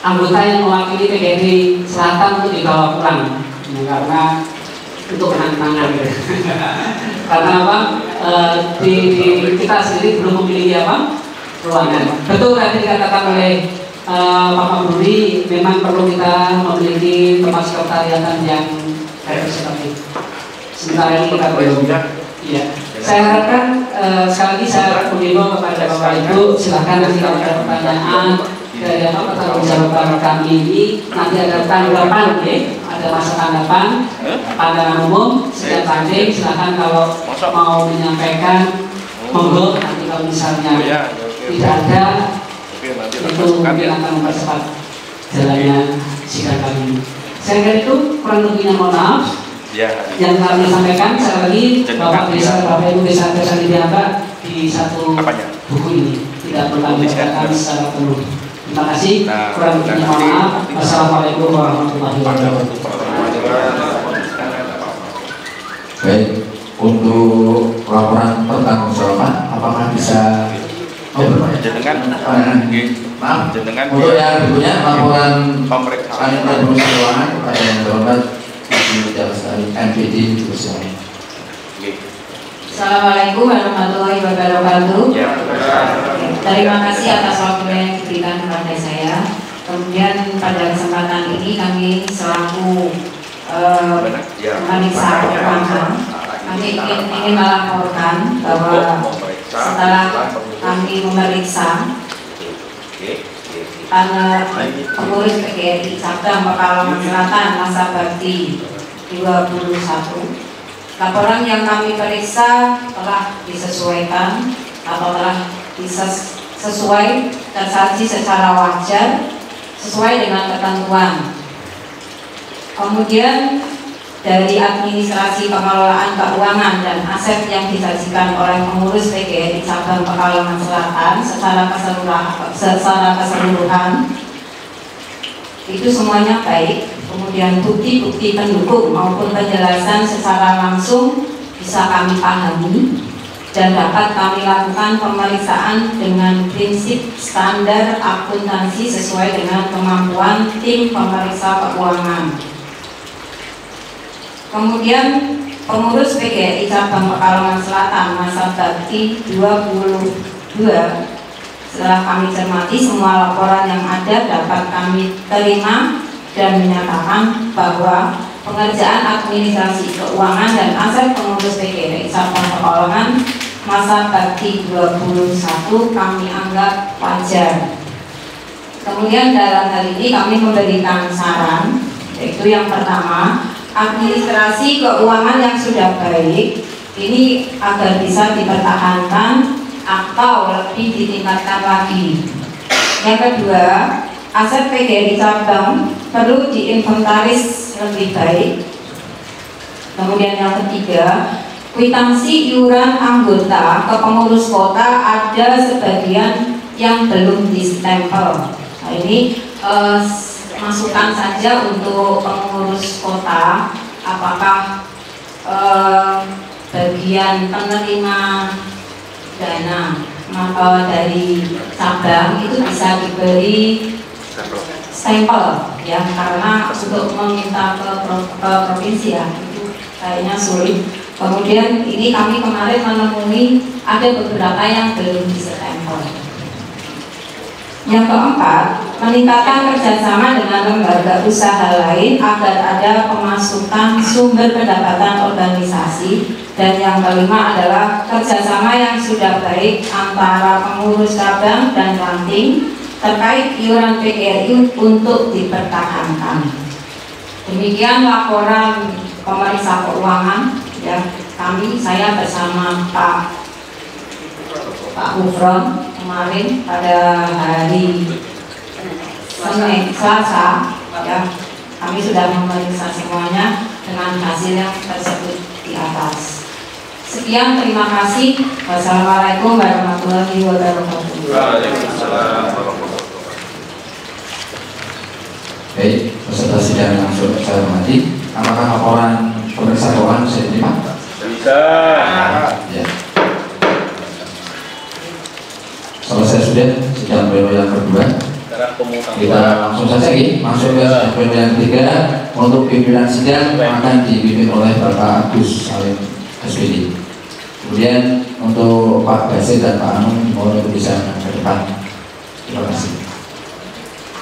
B: anggota yang mewakili PGRI Selatan untuk dibawa pulang, karena untuk kenang-kenangan gitu. Karena apa? Kita sendiri belum memiliki ruangan. Betul tadi dikatakan oleh Pak Budi, memang perlu kita memiliki tempat sekretariatan yang representatif. Sementara ini kita belum. Iya. Saya harapkan sekali lagi saya mengimbau kepada Bapak Ibu, silahkan nanti kalau ada pertanyaan dari pertanggungjawaban kami ini nanti ada tanggapan, ada masa tanggapan, pandangan umum, setiap tanding silahkan kalau mau menyampaikan monggo, nanti kalau misalnya tidak ada itu mungkin akan mempercepat jalannya sidang kali ini. Saya kira itu kurang lebihnya mohon maaf. Yang kami sampaikan sekali lagi Bapak Ibu bisa diantar di satu buku ini, tidak perlu kami bacakan secara penuh. Terima kasih. Kurang lebihnya mohon maaf. Wassalamualaikum warahmatullahi wabarakatuh.
H: Baik, untuk laporan pertanggungjawaban apakah bisa maaf, untuk yang berikutnya laporan panitia Komisi Keuangan kepada yang terhormat Ibu Jalestari MPD Bersama.
J: Assalamualaikum warahmatullahi wabarakatuh. Terima kasih atas waktu yang diberikan kepada saya. Kemudian pada kesempatan ini kami selaku pemeriksa keuangan, kami ingin melaporkan bahwa setelah kami memeriksa pengurus PGRI Cabang Pekalongan Selatan masa bakti 21, laporan yang kami periksa telah disesuaikan atau telah sesuai tersaji secara wajar sesuai dengan ketentuan. Kemudian dari administrasi pengelolaan keuangan dan aset yang disajikan oleh pengurus PGRI Cabang Pekalongan Selatan secara keseluruhan itu semuanya baik. Kemudian bukti-bukti pendukung maupun penjelasan secara langsung bisa kami pahami dan dapat kami lakukan pemeriksaan dengan prinsip standar akuntansi sesuai dengan kemampuan tim pemeriksa keuangan. Kemudian pengurus PGRI Cabang Pekalongan Selatan masa bakti 22, setelah kami cermati semua laporan yang ada dapat kami terima dan menyatakan bahwa pengerjaan administrasi keuangan dan aset pengurus PGRI Cabang Pekalongan masa bakti 21 kami anggap wajar. Kemudian dalam hal ini kami memberikan saran, yaitu yang pertama, administrasi keuangan yang sudah baik ini agar bisa dipertahankan atau lebih ditingkatkan lagi. Yang kedua, aset PGRI Cabang perlu diinventaris lebih baik. Kemudian yang ketiga, kwitansi iuran anggota ke pengurus kota ada sebagian yang belum distempel. Nah, ini masukan saja untuk pengurus kota, apakah bagian penerima dana dari cabang itu bisa diberi stempel ya, karena untuk meminta ke provinsi ya itu kayaknya sulit. Kemudian ini kami kemarin menemui ada beberapa yang belum distempel. Yang keempat, meningkatkan kerjasama dengan lembaga usaha lain agar ada pemasukan sumber pendapatan organisasi. Dan yang kelima adalah kerjasama yang sudah baik antara pengurus cabang dan ranting terkait iuran PGRI untuk dipertahankan. Demikian laporan pemeriksa keuangan ya, saya bersama Pak Gufron kemarin pada hari Senin Selasa ya, kami sudah memeriksa semuanya dengan hasil yang tersebut di atas. Sekian, terima kasih. Wassalamualaikum warahmatullahi wabarakatuh.
G: Waalaikumsalam warahmatullahi wabarakatuh.
H: Baik, peserta sidang langsung saya hormati. Apakah laporan pemeriksa keuangan bisa diterima?
I: Bisa.
H: Ya. Selesai sudah sidang pleno yang kedua. Kita langsung saja masuk ke pleno yang ketiga. Untuk pimpinan sidang akan dipimpin oleh Bapak Agus Salim SPD. Kemudian untuk Pak Basir dan Pak Anung mohon untuk bisa ke depan. Terima kasih.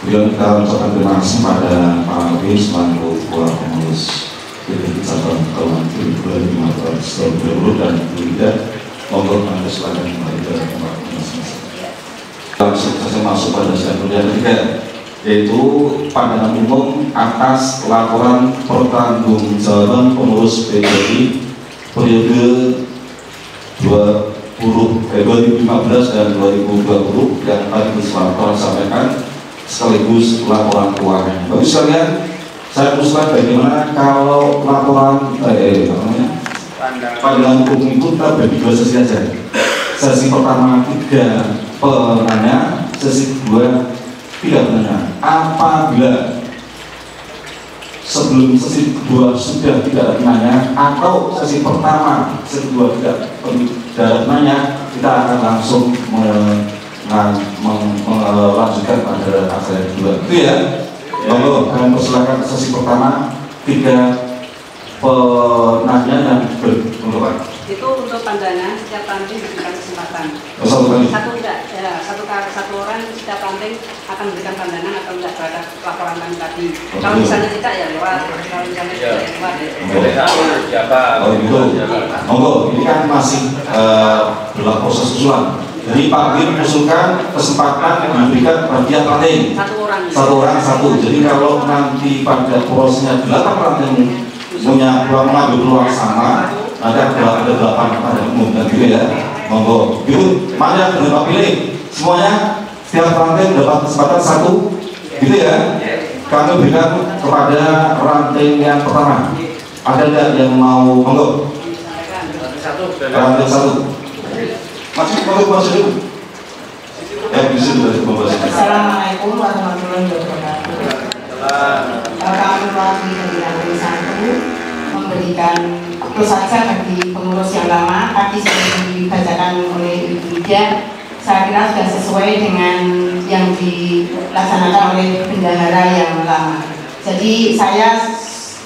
G: Beliau kita ucapkan terima kasih pada Pak Alwi selaku Ketua Pengurus PPD Cabang Keuangan 2015 dan tidak monggo Anda silakan kembali ke tempat masing-masing. Langsung saja masuk pada sidang yang ketiga, yaitu pandangan umum atas laporan pertanggungjawaban pengurus PPD periode 2015 dan 2020 yang tadi disampaikan sampaikan sekaligus laporan keuangan. Bagi sekalian, saya usulkan bagaimana kalau laporan pandangan umum itu kita bagi dua sesi saja. Sesi pertama 3 penanya, sesi kedua 3 penanya. Apabila sebelum sesi kedua sudah tidak ada penanya, atau sesi pertama, sesi kedua tidak ada penanya, kita akan langsung melanjutkan pada acara kedua. Itu ya. Monggo kalian persilakan sesi pertama 3 penanya dan berpendapat.
J: Itu untuk pandangan setiap ranting diberikan kesempatan.
G: Satu kali.
J: Satu orang setiap ranting akan memberikan pandangan atau tidak terhadap laporan kami tadi. Kalau misalnya tidak ya lewat. Kalau misalnya tidak ya lewat.
I: Siapa?
G: Oh gitu. Monggo, ini kan masih dalam proses usulan. Jadi Pak Bir mengusulkan kesempatan diberikan bagian ranting. Satu orang satu. Jadi kalau nanti pada prosesnya 8 ranting punya peluang mengambil peluang sama, nanti ada 8 pada umum dan gitu ya. Monggo. Gitu. Mana yang berapa pilih? Semuanya setiap ranting dapat kesempatan satu. Gitu ya. Kami berikan kepada ranting yang pertama. Ada nggak yang mau monggo? Ranting satu. Masih dulu. Bisa dari pembahasan.
J: Assalamualaikum warahmatullahi wabarakatuh. Kami mewakili dari ranting 1 memberikan tentu saja bagi pengurus yang lama. Tadi seperti dibacakan oleh Ibu Ida, saya kira sudah sesuai dengan yang dilaksanakan oleh bendahara yang lama. Jadi saya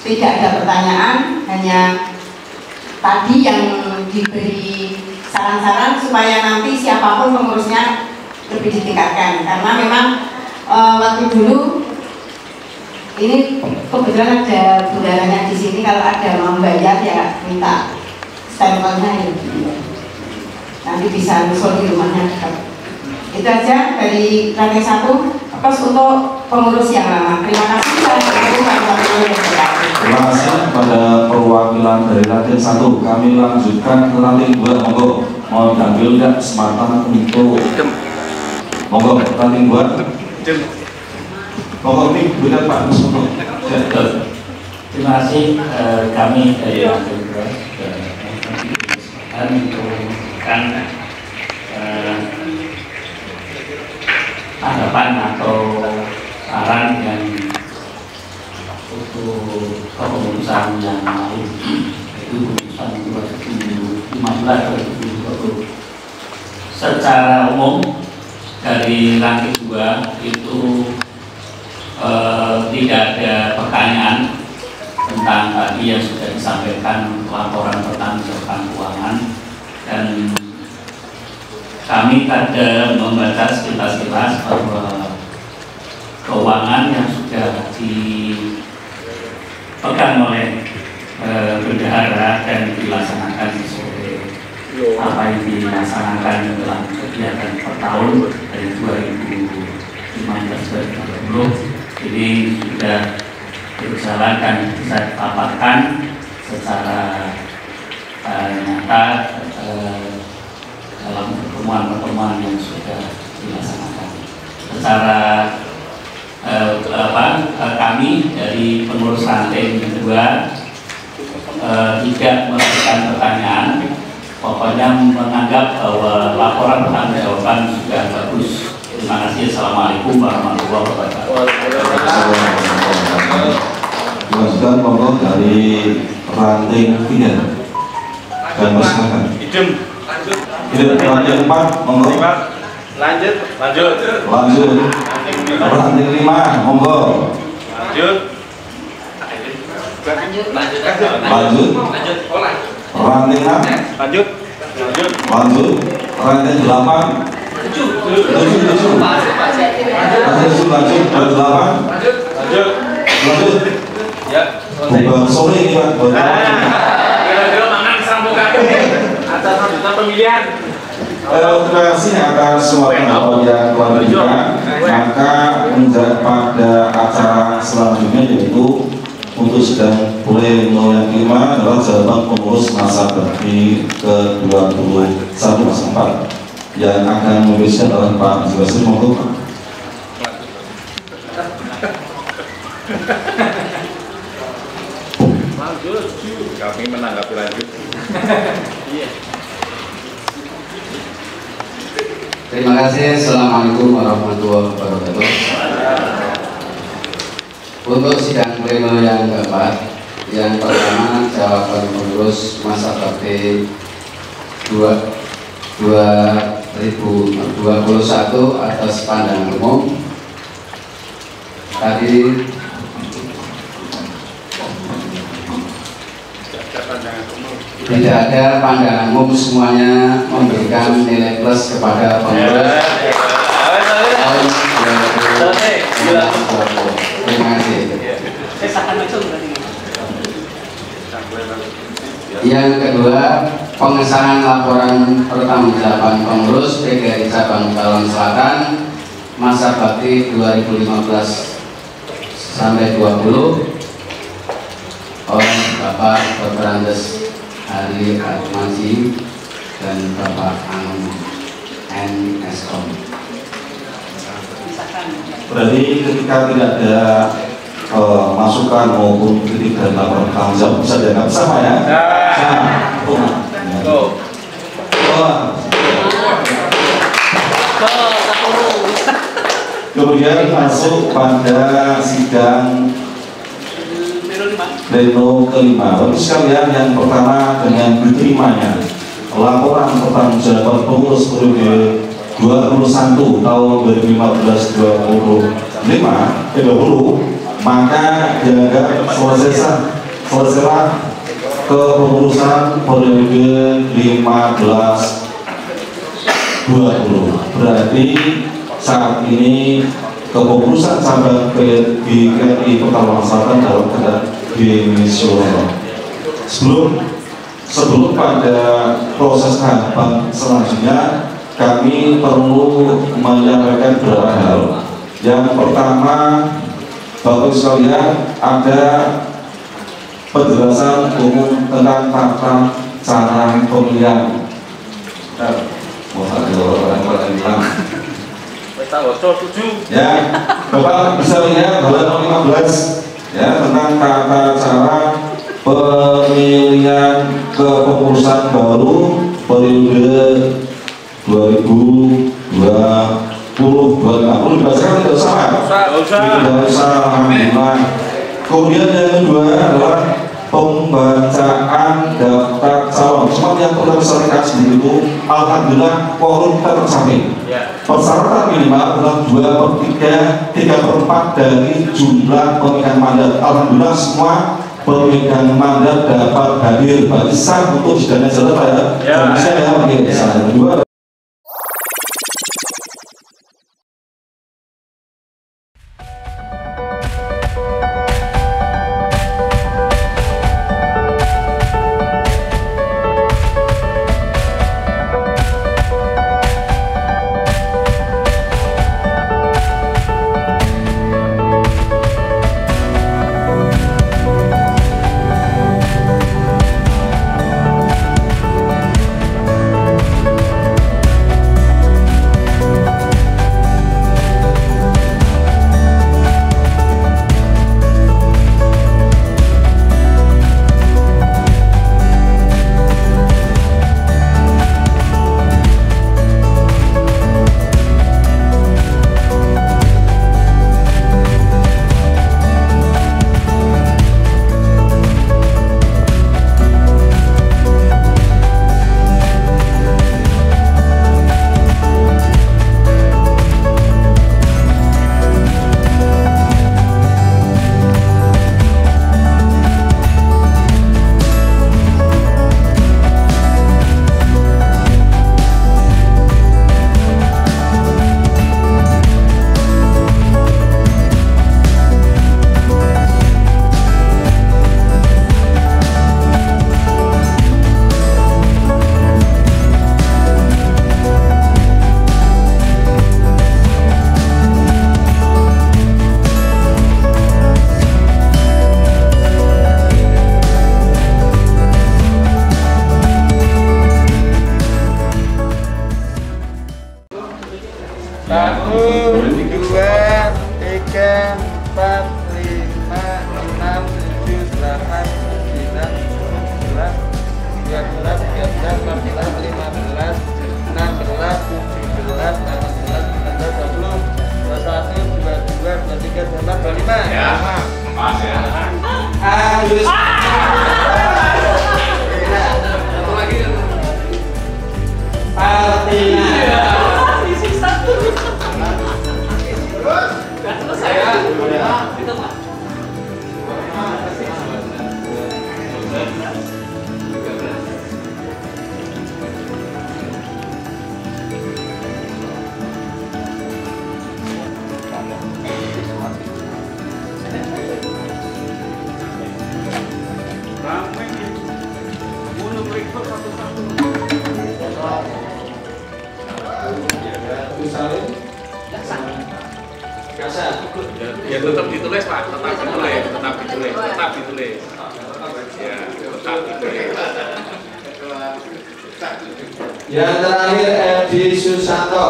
J: tidak ada pertanyaan, hanya tadi yang diberi saran-saran supaya nanti siapapun pengurusnya lebih ditingkatkan, karena memang waktu dulu ini kebetulan ada bundarannya di sini, kalau ada mau bayar ya minta stempelnya ya. Nanti bisa nyusul di rumahnya. Itu aja dari ranting 1. Terus untuk pengurus yang lama, terima kasih.
G: Terima kasih pada perwakilan dari ranting 1. Kami lanjutkan ke ranting 2. Monggo, mau diambil nggak kesempatan untuk monggo ranting 2. Monggo ini bukan Pak Musono.
A: Terima kasih. Kami dari ranting 2 mengusulkan tanggapan atau saran yang untuk kepengurusan yang lain, yaitu keputusan 2015-2020. Secara umum dari ranting 2 itu tidak ada pertanyaan tentang tadi yang sudah disampaikan laporan pertanggungjawaban keuangan, dan kami ada membaca sekilas-sekilas bahwa keuangan yang sudah dipegang oleh bendahara dan dilaksanakan sesuai apa yang dilaksanakan dalam kegiatan per tahun dari 2015-2020 ini sudah berjalan dan bisa didapatkan secara nyata dalam pertemuan-pertemuan yang sudah dilaksanakan. Secara kami dari pengurus ranting kedua tidak melakukan pertanyaan, pokoknya menganggap bahwa laporan pertanggungjawaban sudah bagus. Terima kasih. Assalamualaikum warahmatullahi wabarakatuh.
G: Dilanjutkan monggo dari ranting 3 dan masyarakat.
I: Idem.
G: Ranting 4 monggo.
I: Lanjut.
G: Ranting 5 monggo.
I: Lanjut.
G: Ranting 6
I: Lanjut.
G: ranting 8 lanjut.
I: Ya.
G: Bukan sore ini Pak.
I: Kira-kira mangan sambukan. Atas lanjutan pemilihan.
G: Terima kasih atas semua pendapat yang telah diberikan. Maka pada acara selanjutnya yaitu untuk sidang pleno yang kelima adalah jabatan pengurus masa bakti ke-21 masa 4 yang akan memimpin adalah Pak Jiwasri. Monggo Pak.
I: Kami menanggapi lanjut.
H: Terima kasih. Assalamualaikum warahmatullahi wabarakatuh. Untuk sidang pleno yang keempat, yang pertama jawaban pengurus masa bakti 2021 atas pandangan umum. Tadi tidak ada pandangan umum, semuanya memberikan nilai plus kepada pengurus tahun 2020. Terima kasih. Yang kedua, pengesahan laporan pertanggungjawaban pengurus PGRI Cabang Pekalongan Selatan masa bakti 2015 sampai 20 oleh Bapak Dr. Andes Hari Atmaji dan Bapak Anum NSKOM.
G: Berarti ketika tidak ada masukan maupun kritik dari laporan tanggung jawab bisa dianggap sama ya? Kemudian masuk pada sidang pleno kelima. Bapak sekalian, yang pertama dengan diterimanya laporan pertanggungjawaban pengurus periode 21 tahun 2015-2020, maka dianggap selesailah kepengurusan periode 15-20. Berarti saat ini kepengurusan cabang PGRI Pekalongan Selatan dalam keadaan dimisioner. Sebelum pada proses tahapan selanjutnya, kami perlu menyampaikan beberapa hal. Yang pertama, Bapak sekalian, ada penjelasan umum tentang tata cara pemilihan. Ya, Bapak bisa lihat halaman 15 ya, tentang tata cara pemilihan kepengurusan baru periode 2020-2030. Dibacakan tidak sama? Tidak usah. Alhamdulillah. Kemudian yang kedua adalah pembacaan daftar calon. Cuma yang perlu disampaikan itu, alhamdulillah quorum kita tercapai. Persyaratan minimal adalah 2/3/4 dari jumlah pemegang mandat. Alhamdulillah semua pemegang mandat dapat hadir. Berarti sah untuk sidangnya selesai ya. Saya pakai yang kedua.
I: Ya tetap ditulis Pak, tetap ditulis. Ya, tetap ditulis.
K: Yang terakhir Edi Susanto.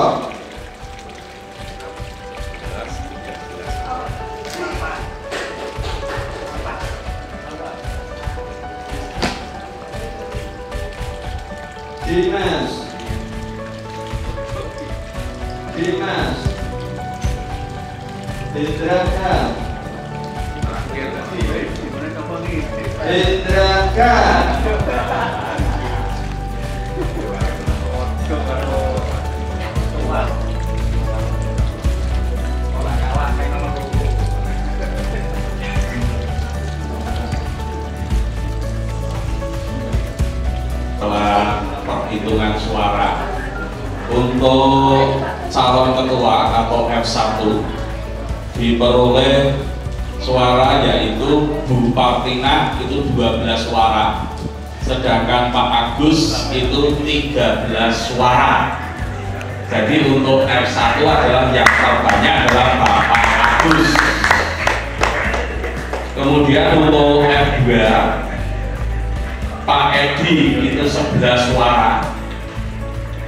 K: Dimas Indraka
G: setelah perhitungan suara untuk calon ketua atau F1 diperoleh suara yaitu Bu Partina itu 12 suara, sedangkan Pak Agus itu 13 suara. Jadi untuk F1 adalah yang terbanyak adalah Bapak Agus. Kemudian untuk F2 Pak Edi itu 11 suara.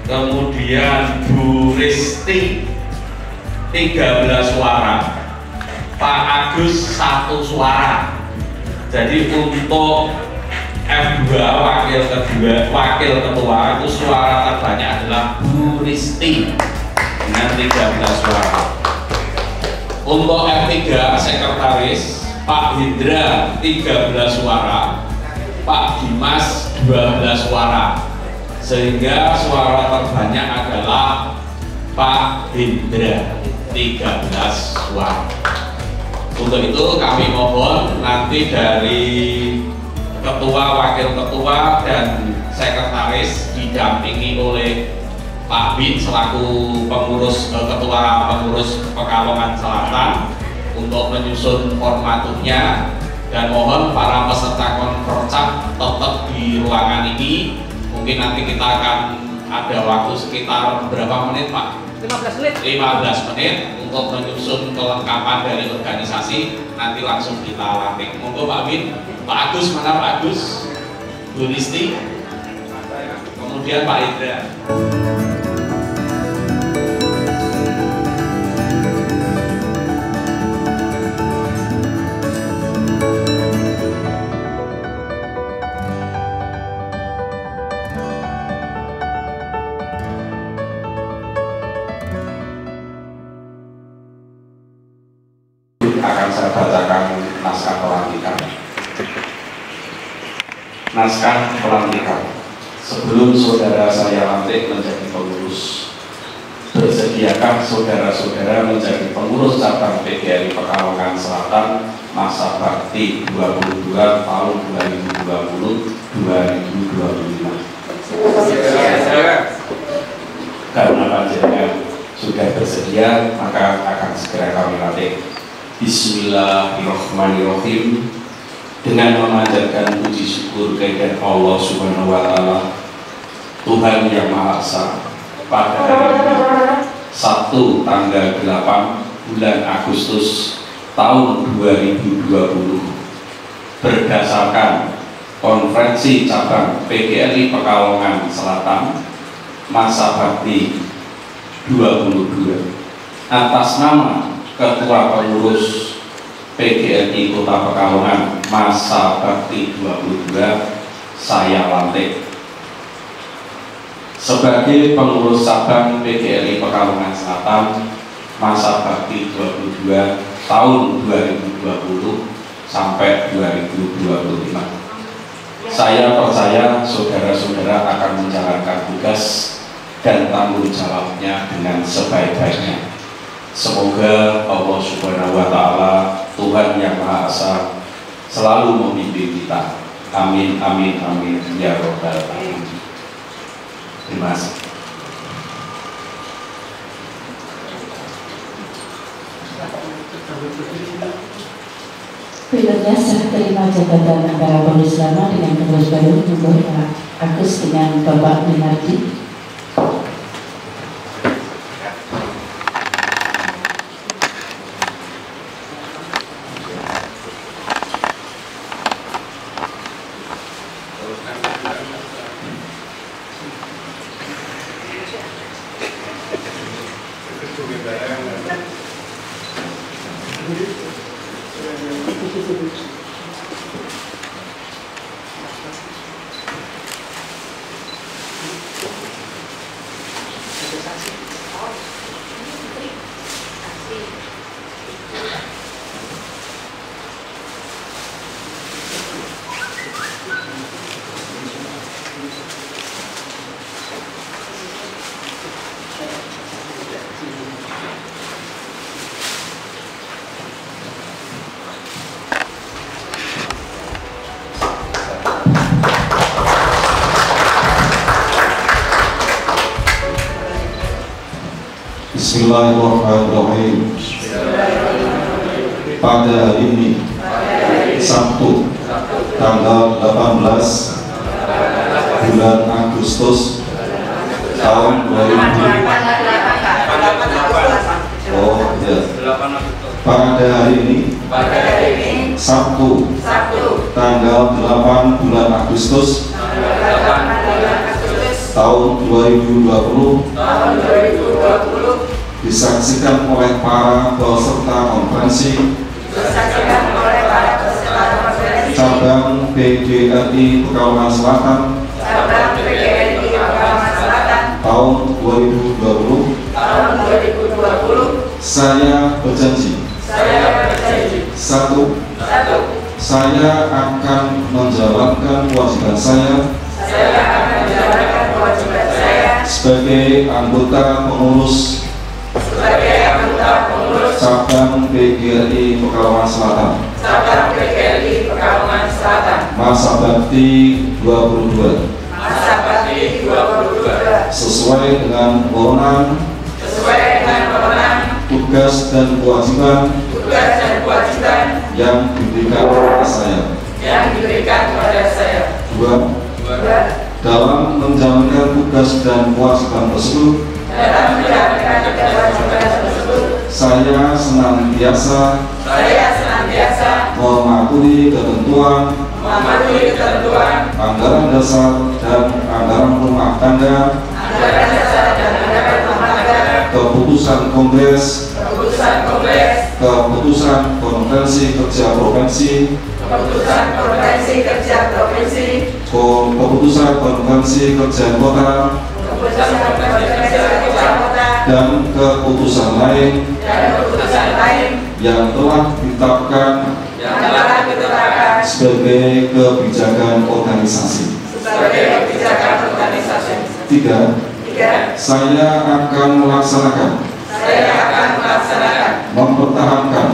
G: Kemudian Bu Risti 13 suara, Pak Agus 1 suara. Jadi untuk F2 wakil ketua itu suara terbanyak adalah Bu Risti dengan 13 suara. Untuk F3 sekretaris Pak Hindra 13 suara, Pak Dimas 12 suara, sehingga suara terbanyak adalah Pak Hindra 13 suara. Untuk itu kami mohon nanti dari ketua, wakil ketua, dan sekretaris didampingi oleh Pak Bin selaku pengurus ketua pengurus Pekalongan Selatan untuk menyusun formaturnya, dan mohon para peserta konvercap tetap di ruangan ini. Mungkin nanti kita akan ada waktu sekitar berapa menit Pak? 15 menit untuk menyusun kelengkapan dari organisasi. Nanti langsung kita latih. Monggo Pak Bin. Pak Agus, mana Pak Agus? Bu Risti, kemudian Pak Indra. Akan saya bacakan naskah pelantikan. Naskah pelantikan. Sebelum saudara saya lantik menjadi pengurus, bersediakah saudara-saudara menjadi pengurus cabang PGRI Pekalongan Selatan masa bakti 22 tahun 2020-2025? Karena panjenengan sudah bersedia, maka akan segera kami lantik. Bismillahirrahmanirrahim. Dengan memanjatkan puji syukur kehadirat Allah Subhanahu wa Ta'ala, Tuhan yang Maha Esa, pada hari ini Sabtu tanggal 8 bulan Agustus tahun 2020, berdasarkan konferensi cabang PGRI Pekalongan Selatan masa bakti 22 atas nama Ketua Pengurus PGRI Kota Pekalongan masa bakti 22, saya lantik sebagai pengurus cabang PGRI Pekalongan Selatan masa bakti 22 tahun 2020 sampai 2025. Saya percaya saudara-saudara akan menjalankan tugas dan tanggung jawabnya dengan sebaik-baiknya. Semoga Allah Subhanahu wa Ta'ala, Tuhan yang Maha Esa, selalu membimbing kita Amin, amin, amin, ya robbal alamin. Terima kasih.
L: Berikutnya serah terima jabatan antara pengurus lama dengan pengurus baru untuk Pak Agus dengan Bapak Minardi.
G: Bismillahirrahmanirrahim. Pada hari ini Sabtu tanggal 18 bulan Agustus tahun 2000. Pada hari ini Sabtu tanggal 8 bulan Agustus tahun 2020 disaksikan oleh para peserta konferensi cabang PGRI Pekalongan Selatan tahun 2020. Saya berjanji, satu, saya akan menjalankan kewajiban saya sebagai anggota pengurus cabang PGRI Pekalongan Selatan masa bakti 22 sesuai dengan wewenang, tugas dan kewajiban yang diberikan kepada saya. Dua, dalam menjalankan tugas dan kewajiban tersebut, saya senantiasa mematuhi ketentuan anggaran dasar dan anggaran rumah tangga, keputusan kongres, keputusan konferensi kerja provinsi, keputusan konferensi kerja kota, dan keputusan lain yang telah ditetapkan sebagai kebijakan organisasi. Tiga, saya akan melaksanakan, mempertahankan,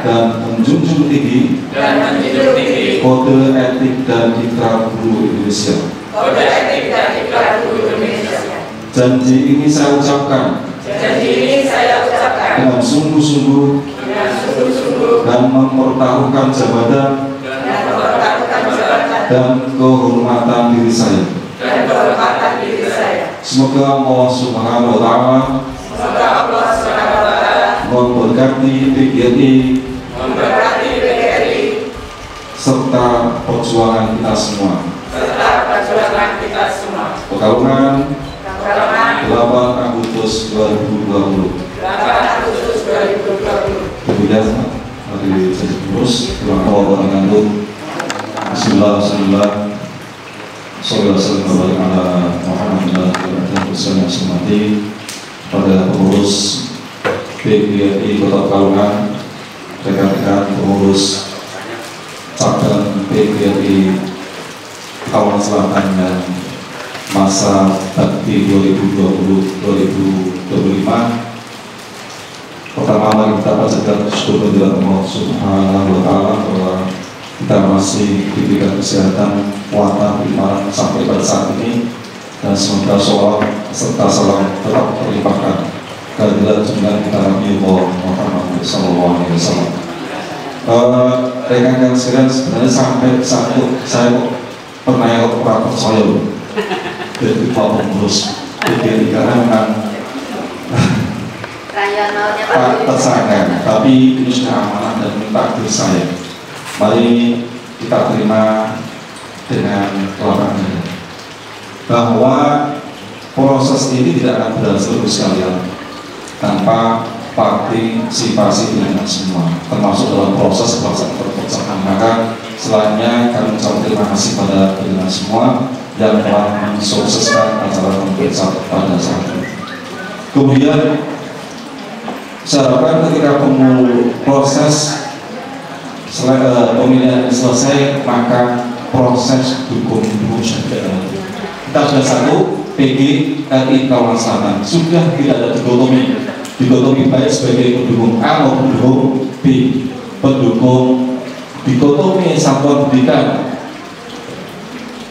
G: dan menjunjung tinggi kode etik dan ikrar guru Indonesia. Janji ini saya ucapkan dengan sungguh-sungguh dan mempertaruhkan jabatan dan kehormatan diri saya. Semoga Allah Subhanahu wa Ta'ala memberkati PGRI serta perjuangan kita semua. Pekalongan 8 Agustus 2020. Kemudian dari sesi pengurus tulang awal mengandung Bismillahirrahmanirrahim. Sallallahu alaihi wasallam. Pada pengurus PGRI Kota Pekalongan, rekan-rekan pengurus cabang PGRI Pekalongan Selatan dan masa bakti 2020-2025. Pertama mari kita panjatkan syukur kepada Allah Subhanahu wa Ta'ala bahwa kita masih diberikan kesehatan, kekuatan, keimanan sampai pada saat ini, dan semoga sholat serta salam tetap terlimpahkan kehadiran junjungan kita Nabi Muhammad SAW. Rekan-rekan sekalian, sebenarnya sampai saat itu saya pernah yang orang percaya dari Pak Pengurus PGRI karena memang Pak tersangka, tapi ini sudah amanah dan takdir saya. Mari kita terima dengan kelapangan dada bahwa proses ini tidak akan berhasil sekalian tanpa partisipasi dengan semua, termasuk dalam proses pelaksanaan perpecahan. Maka selainnya kami ucapkan terima kasih pada dengan semua yang telah mensukseskan acara pemeriksaan pada saat ini. Kemudian saya harapkan ketika proses pemilihan selesai, maka proses hukum juga kita sudah satu PGRI Kawasan Selatan, sudah tidak ada dikotomi baik sebagai pendukung A maupun pendukung B, pendukung dikotomi satuan pendidikan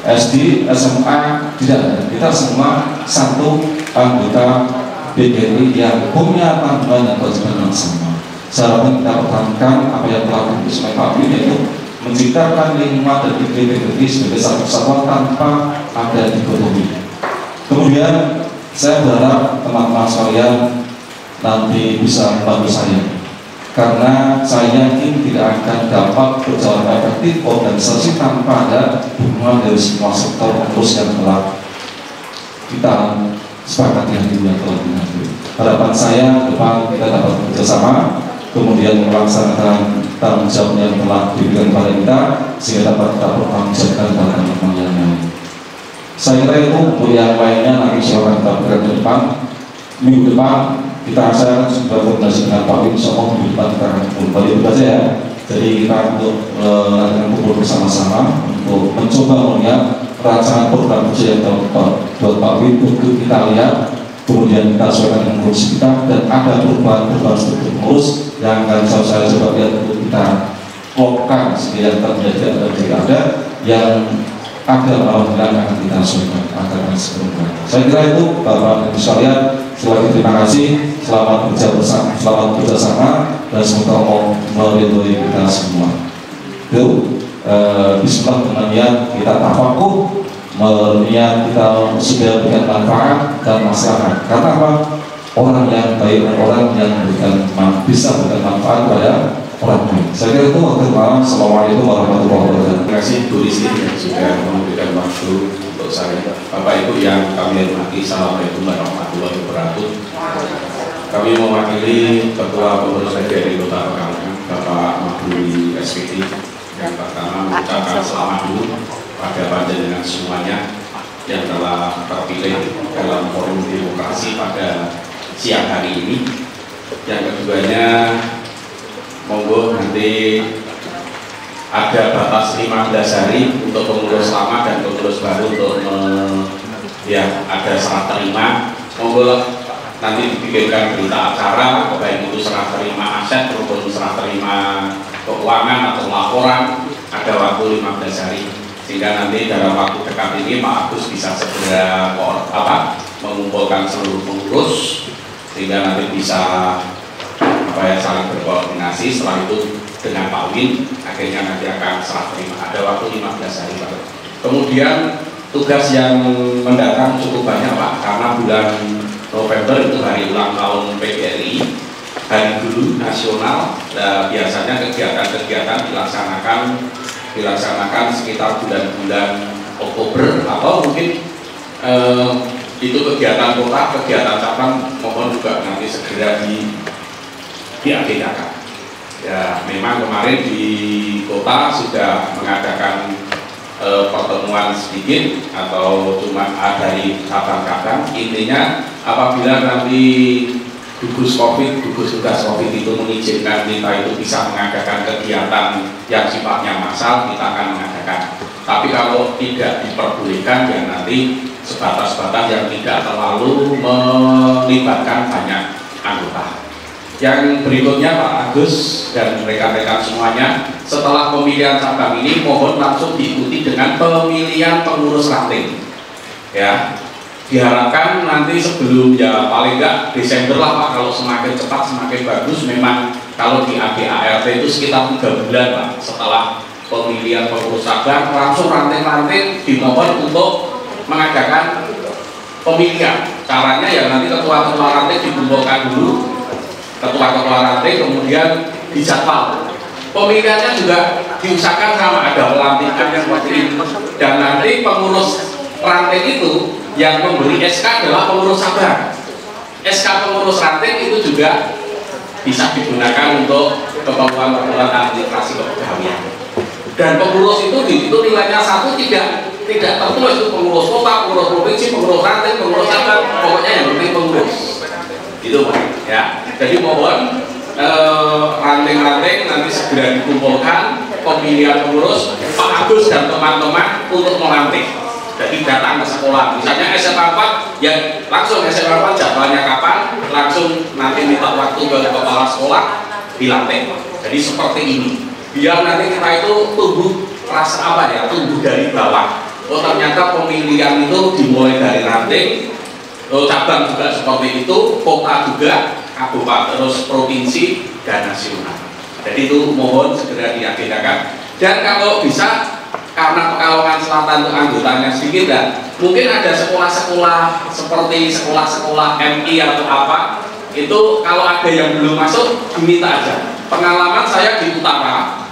G: SD, SMA tidak ada. Kita semua satu anggota PGRI yang punya tanggungan dan kewajiban yang sama. Saya harapkan kita pertahankan apa yang telah dilakukan Pak Win, yaitu menciptakan lingkungan dan iklim PGRI sebagai satu kesatuan tanpa ada dikotomi. Kemudian saya berharap teman-teman sekalian nanti bisa membantu saya, karena saya yakin tidak akan dapat berjalan efektif organisasi tanpa ada dukungan dari semua sektor pengurus yang telah kita sepakati hari ini atau nanti. Harapan saya depan kita dapat bekerjasama, kemudian melaksanakan tanggung jawab yang telah diberikan kepada kita, sehingga dapat kita bertanggung jawab dalam teman yang lain. Saya kira itu untuk yang lainnya nanti silakan kita bergerak ke depan. Minggu depan saya sudah koordinasi dengan Pak Win, insya Allah minggu depan kita akan kembali bekerja ya. Jadi kita untuk melakukan kumpul bersama-sama untuk mencoba melihat rancangan program kerja yang buat Pak Win untuk kita lihat, kemudian kita sesuaikan dengan fungsi kita, dan ada perubahan struktur pengurus yang akan saya coba lihat untuk kita klopkan sehingga terjadi ada yang ada alhamdulillah akan kita sesuaikan akan sebenarnya. Saya kira itu Bapak Ibu sekalian, sekali terima kasih, selamat bekerjasama, dan semoga Allah meridhoi kita semua. Itu bismillah dengan niat kita tafakuh, niat kita supaya berikan manfaat dan maslahat. Karena apa? Orang yang baik, orang yang bisa berikan manfaat pada orang lain. Saya kira itu waktu malam. Assalamualaikum warahmatullahi wabarakatuh.
M: Terima kasih Bu Rizky yang sudah memberikan waktu untuk saya. Bapak Ibu yang kami hormati, Assalamualaikum warahmatullahi wabarakatuh. Kami mewakili Ketua Pengurus PGRI Kota Pekalongan, Bapak Mahbudi SPT, yang pertama mengucapkan selamat dulu pada panjenengan semuanya yang telah terpilih dalam forum demokrasi pada siang hari ini. Yang keduanya, monggo nanti ada batas 15 hari untuk pengurus lama dan pengurus baru untuk ada serah terima. Monggo nanti dibikinkan berita acara, baik itu serah terima aset maupun serah terima keuangan atau laporan, ada waktu 15 hari, sehingga nanti dalam waktu dekat ini Pak Agus bisa segera mengumpulkan seluruh pengurus, sehingga nanti bisa saling berkoordinasi. Setelah itu dengan Pak Win akhirnya nanti akan serah terima, ada waktu 15 hari Pak. Kemudian tugas yang mendatang cukup banyak Pak, karena bulan November itu hari ulang tahun PGRI, hari guru nasional. Biasanya kegiatan-kegiatan dilaksanakan sekitar bulan-bulan Oktober, atau mungkin itu kegiatan kota, kegiatan cabang mohon juga nanti segera diagendakan. Ya, memang kemarin di kota sudah mengadakan pertemuan sedikit atau cuma dari cabang-cabang. Intinya apabila nanti gugus tugas COVID itu mengizinkan kita itu bisa mengadakan kegiatan yang sifatnya massal, kita akan mengadakan. Tapi kalau tidak diperbolehkan, ya nanti sebatas-batas yang tidak terlalu melibatkan banyak anggota. Yang berikutnya Pak Agus dan rekan-rekan semuanya, setelah pemilihan cabang ini mohon langsung diikuti dengan pemilihan pengurus ranting. Ya, diharapkan nanti sebelum ya paling enggak Desember lah Pak, kalau semakin cepat semakin bagus. Memang kalau di ADART itu sekitar 3 bulan Pak setelah pemilihan pengurus cabang, langsung ranting-ranting dimohon untuk mengadakan pemilihan. Caranya ya nanti ketua-ketua ranting dikumpulkan dulu, ketua-ketua ranting, kemudian dijadwal. Pemilihannya juga diusahakan sama ada pelantikan yang seperti ini, dan nanti pengurus ranting itu yang memberi SK adalah pengurus cabang. SK pengurus ranting itu juga bisa digunakan untuk keperluan-keperluan administrasi kepegawaian. Dan pengurus itu di situ nilainya 1 tidak tertulis itu pengurus kota, pengurus provinsi, pengurus ranting, pengurus cabang, pokoknya yang penting pengurus. Itu Pak ya. Jadi mohon ranting-ranting nanti segera dikumpulkan pemilihan pengurus, Pak Agus dan teman-teman untuk melantik. Jadi datang ke sekolah, misalnya SMA 4 ya langsung SMA 4 jadwalnya kapan, langsung nanti minta waktu ke kepala sekolah dilantik. Jadi seperti ini, biar nanti kita itu tumbuh rasa apa ya, tumbuh dari bawah. Oh ternyata pemilihan itu dimulai dari ranting, cabang juga seperti itu, kota juga, kabupaten, terus provinsi dan nasional. Jadi itu mohon segera diagendakan. Dan kalau bisa, karena Pekalongan Selatan itu anggotanya sedikit dan mungkin ada sekolah-sekolah seperti sekolah-sekolah MI atau apa, itu kalau ada yang belum masuk diminta aja. Pengalaman saya di Utara,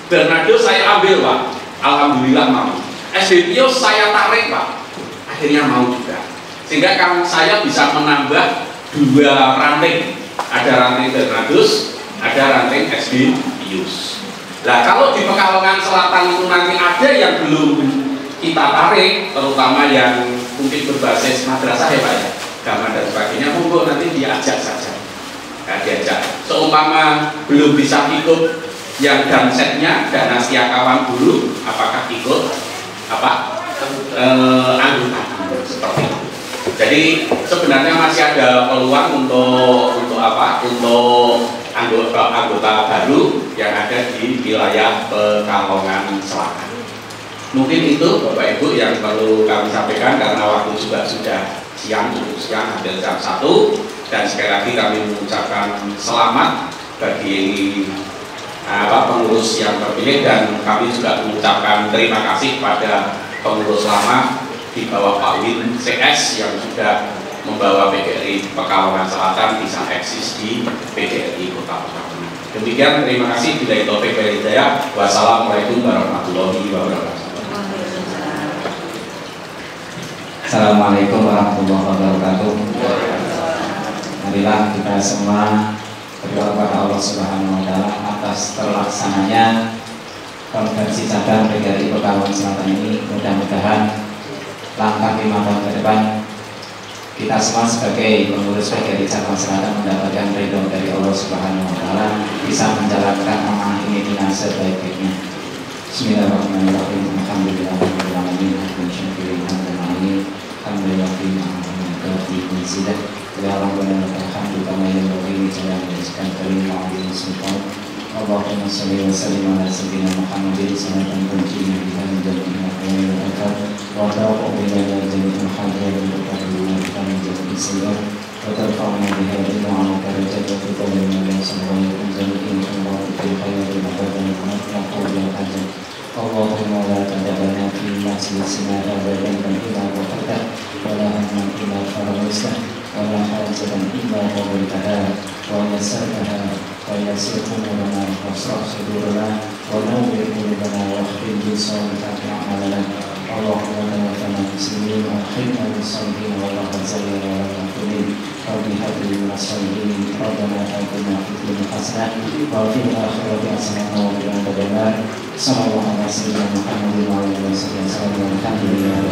M: Bernardo saya ambil Pak, alhamdulillah mau. SDPO saya tarik Pak, akhirnya mau juga. Sehingga kan saya bisa menambah 2 ranting, ada ranting Bernardus, ada ranting SDPIUS. Nah kalau di Pekalongan Selatan itu nanti ada yang belum kita tarik, terutama yang mungkin berbasis madrasah ya Pak ya, agama dan sebagainya, monggo nanti diajak saja. Nah, diajak. Seumpama belum bisa ikut yang dansetnya, dana kawan guru, apakah ikut apa anggota seperti itu. Jadi sebenarnya masih ada peluang untuk apa? Untuk anggota baru yang ada di wilayah Pekalongan Selatan. Mungkin itu Bapak Ibu yang perlu kami sampaikan karena waktu juga sudah siang, cukup siang, hampir jam 1. Dan sekali lagi kami mengucapkan selamat bagi pengurus yang terpilih, dan kami juga mengucapkan terima kasih pada pengurus lama di bawah Pak Win CS yang sudah membawa PGRI Pekalongan Selatan bisa eksis di PGRI Kota Pekalongan. Demikian, terima kasih. Bila taufik wal hidayah. Wassalamualaikum warahmatullahi wabarakatuh.
N: Assalamualaikum warahmatullahi wabarakatuh. Marilah kita semua berdoa kepada Allah Subhanahu wa Ta'ala atas terlaksananya konferensi cabang PGRI Pekalongan Selatan ini. Mudah-mudahan langkah 5 tahun ke depan kita semua sebagai pengurus PGRI cabang Selatan mendapatkan ridho dari Allah Subhanahu wa Ta'ala, bisa menjalankan amanah ini dengan sebaik-baiknya. Bismillahirrahmanirrahim. Alhamdulillahirabbil alamin. Alhamdulillah. Ya Rabbana lakal hamdu kama yanbaghi li jalali wajhika karim wa 'azimi sultan. Allahumma shalli wa sallim ala sayyidina Muhammadin salatan tunjina biha min jami'il ahwali wal afat wa ta'ubu bina jami'il hajat wa ta'ubu bina min jami'il sayyi'at wa tarfa'una biha ila 'alaka darajat wa tuqallina bi sallallahu alaihi wa sallam khairin wa fadlan wa qawlan hajat. Allahumma la tadabana fi majlisina abadan illa wa qadar wa la hamman illa farajta ولا حاجة إلا قضيتها ويسرتها ويسر أمورنا واشرح صدورنا ونور قلوبنا واختم بالصالحات أعمالنا. اللهم توفنا مسلمين وألحقنا بالصالحين ولا تزل ولا تنقلين. رب هب لي من الصالحين. ربنا آتنا في الدنيا حسنة وفي الآخرة حسنة وقنا عذاب النار. صلى الله على سيدنا محمد وعلى آله وصحبه وسلم. الحمد لله.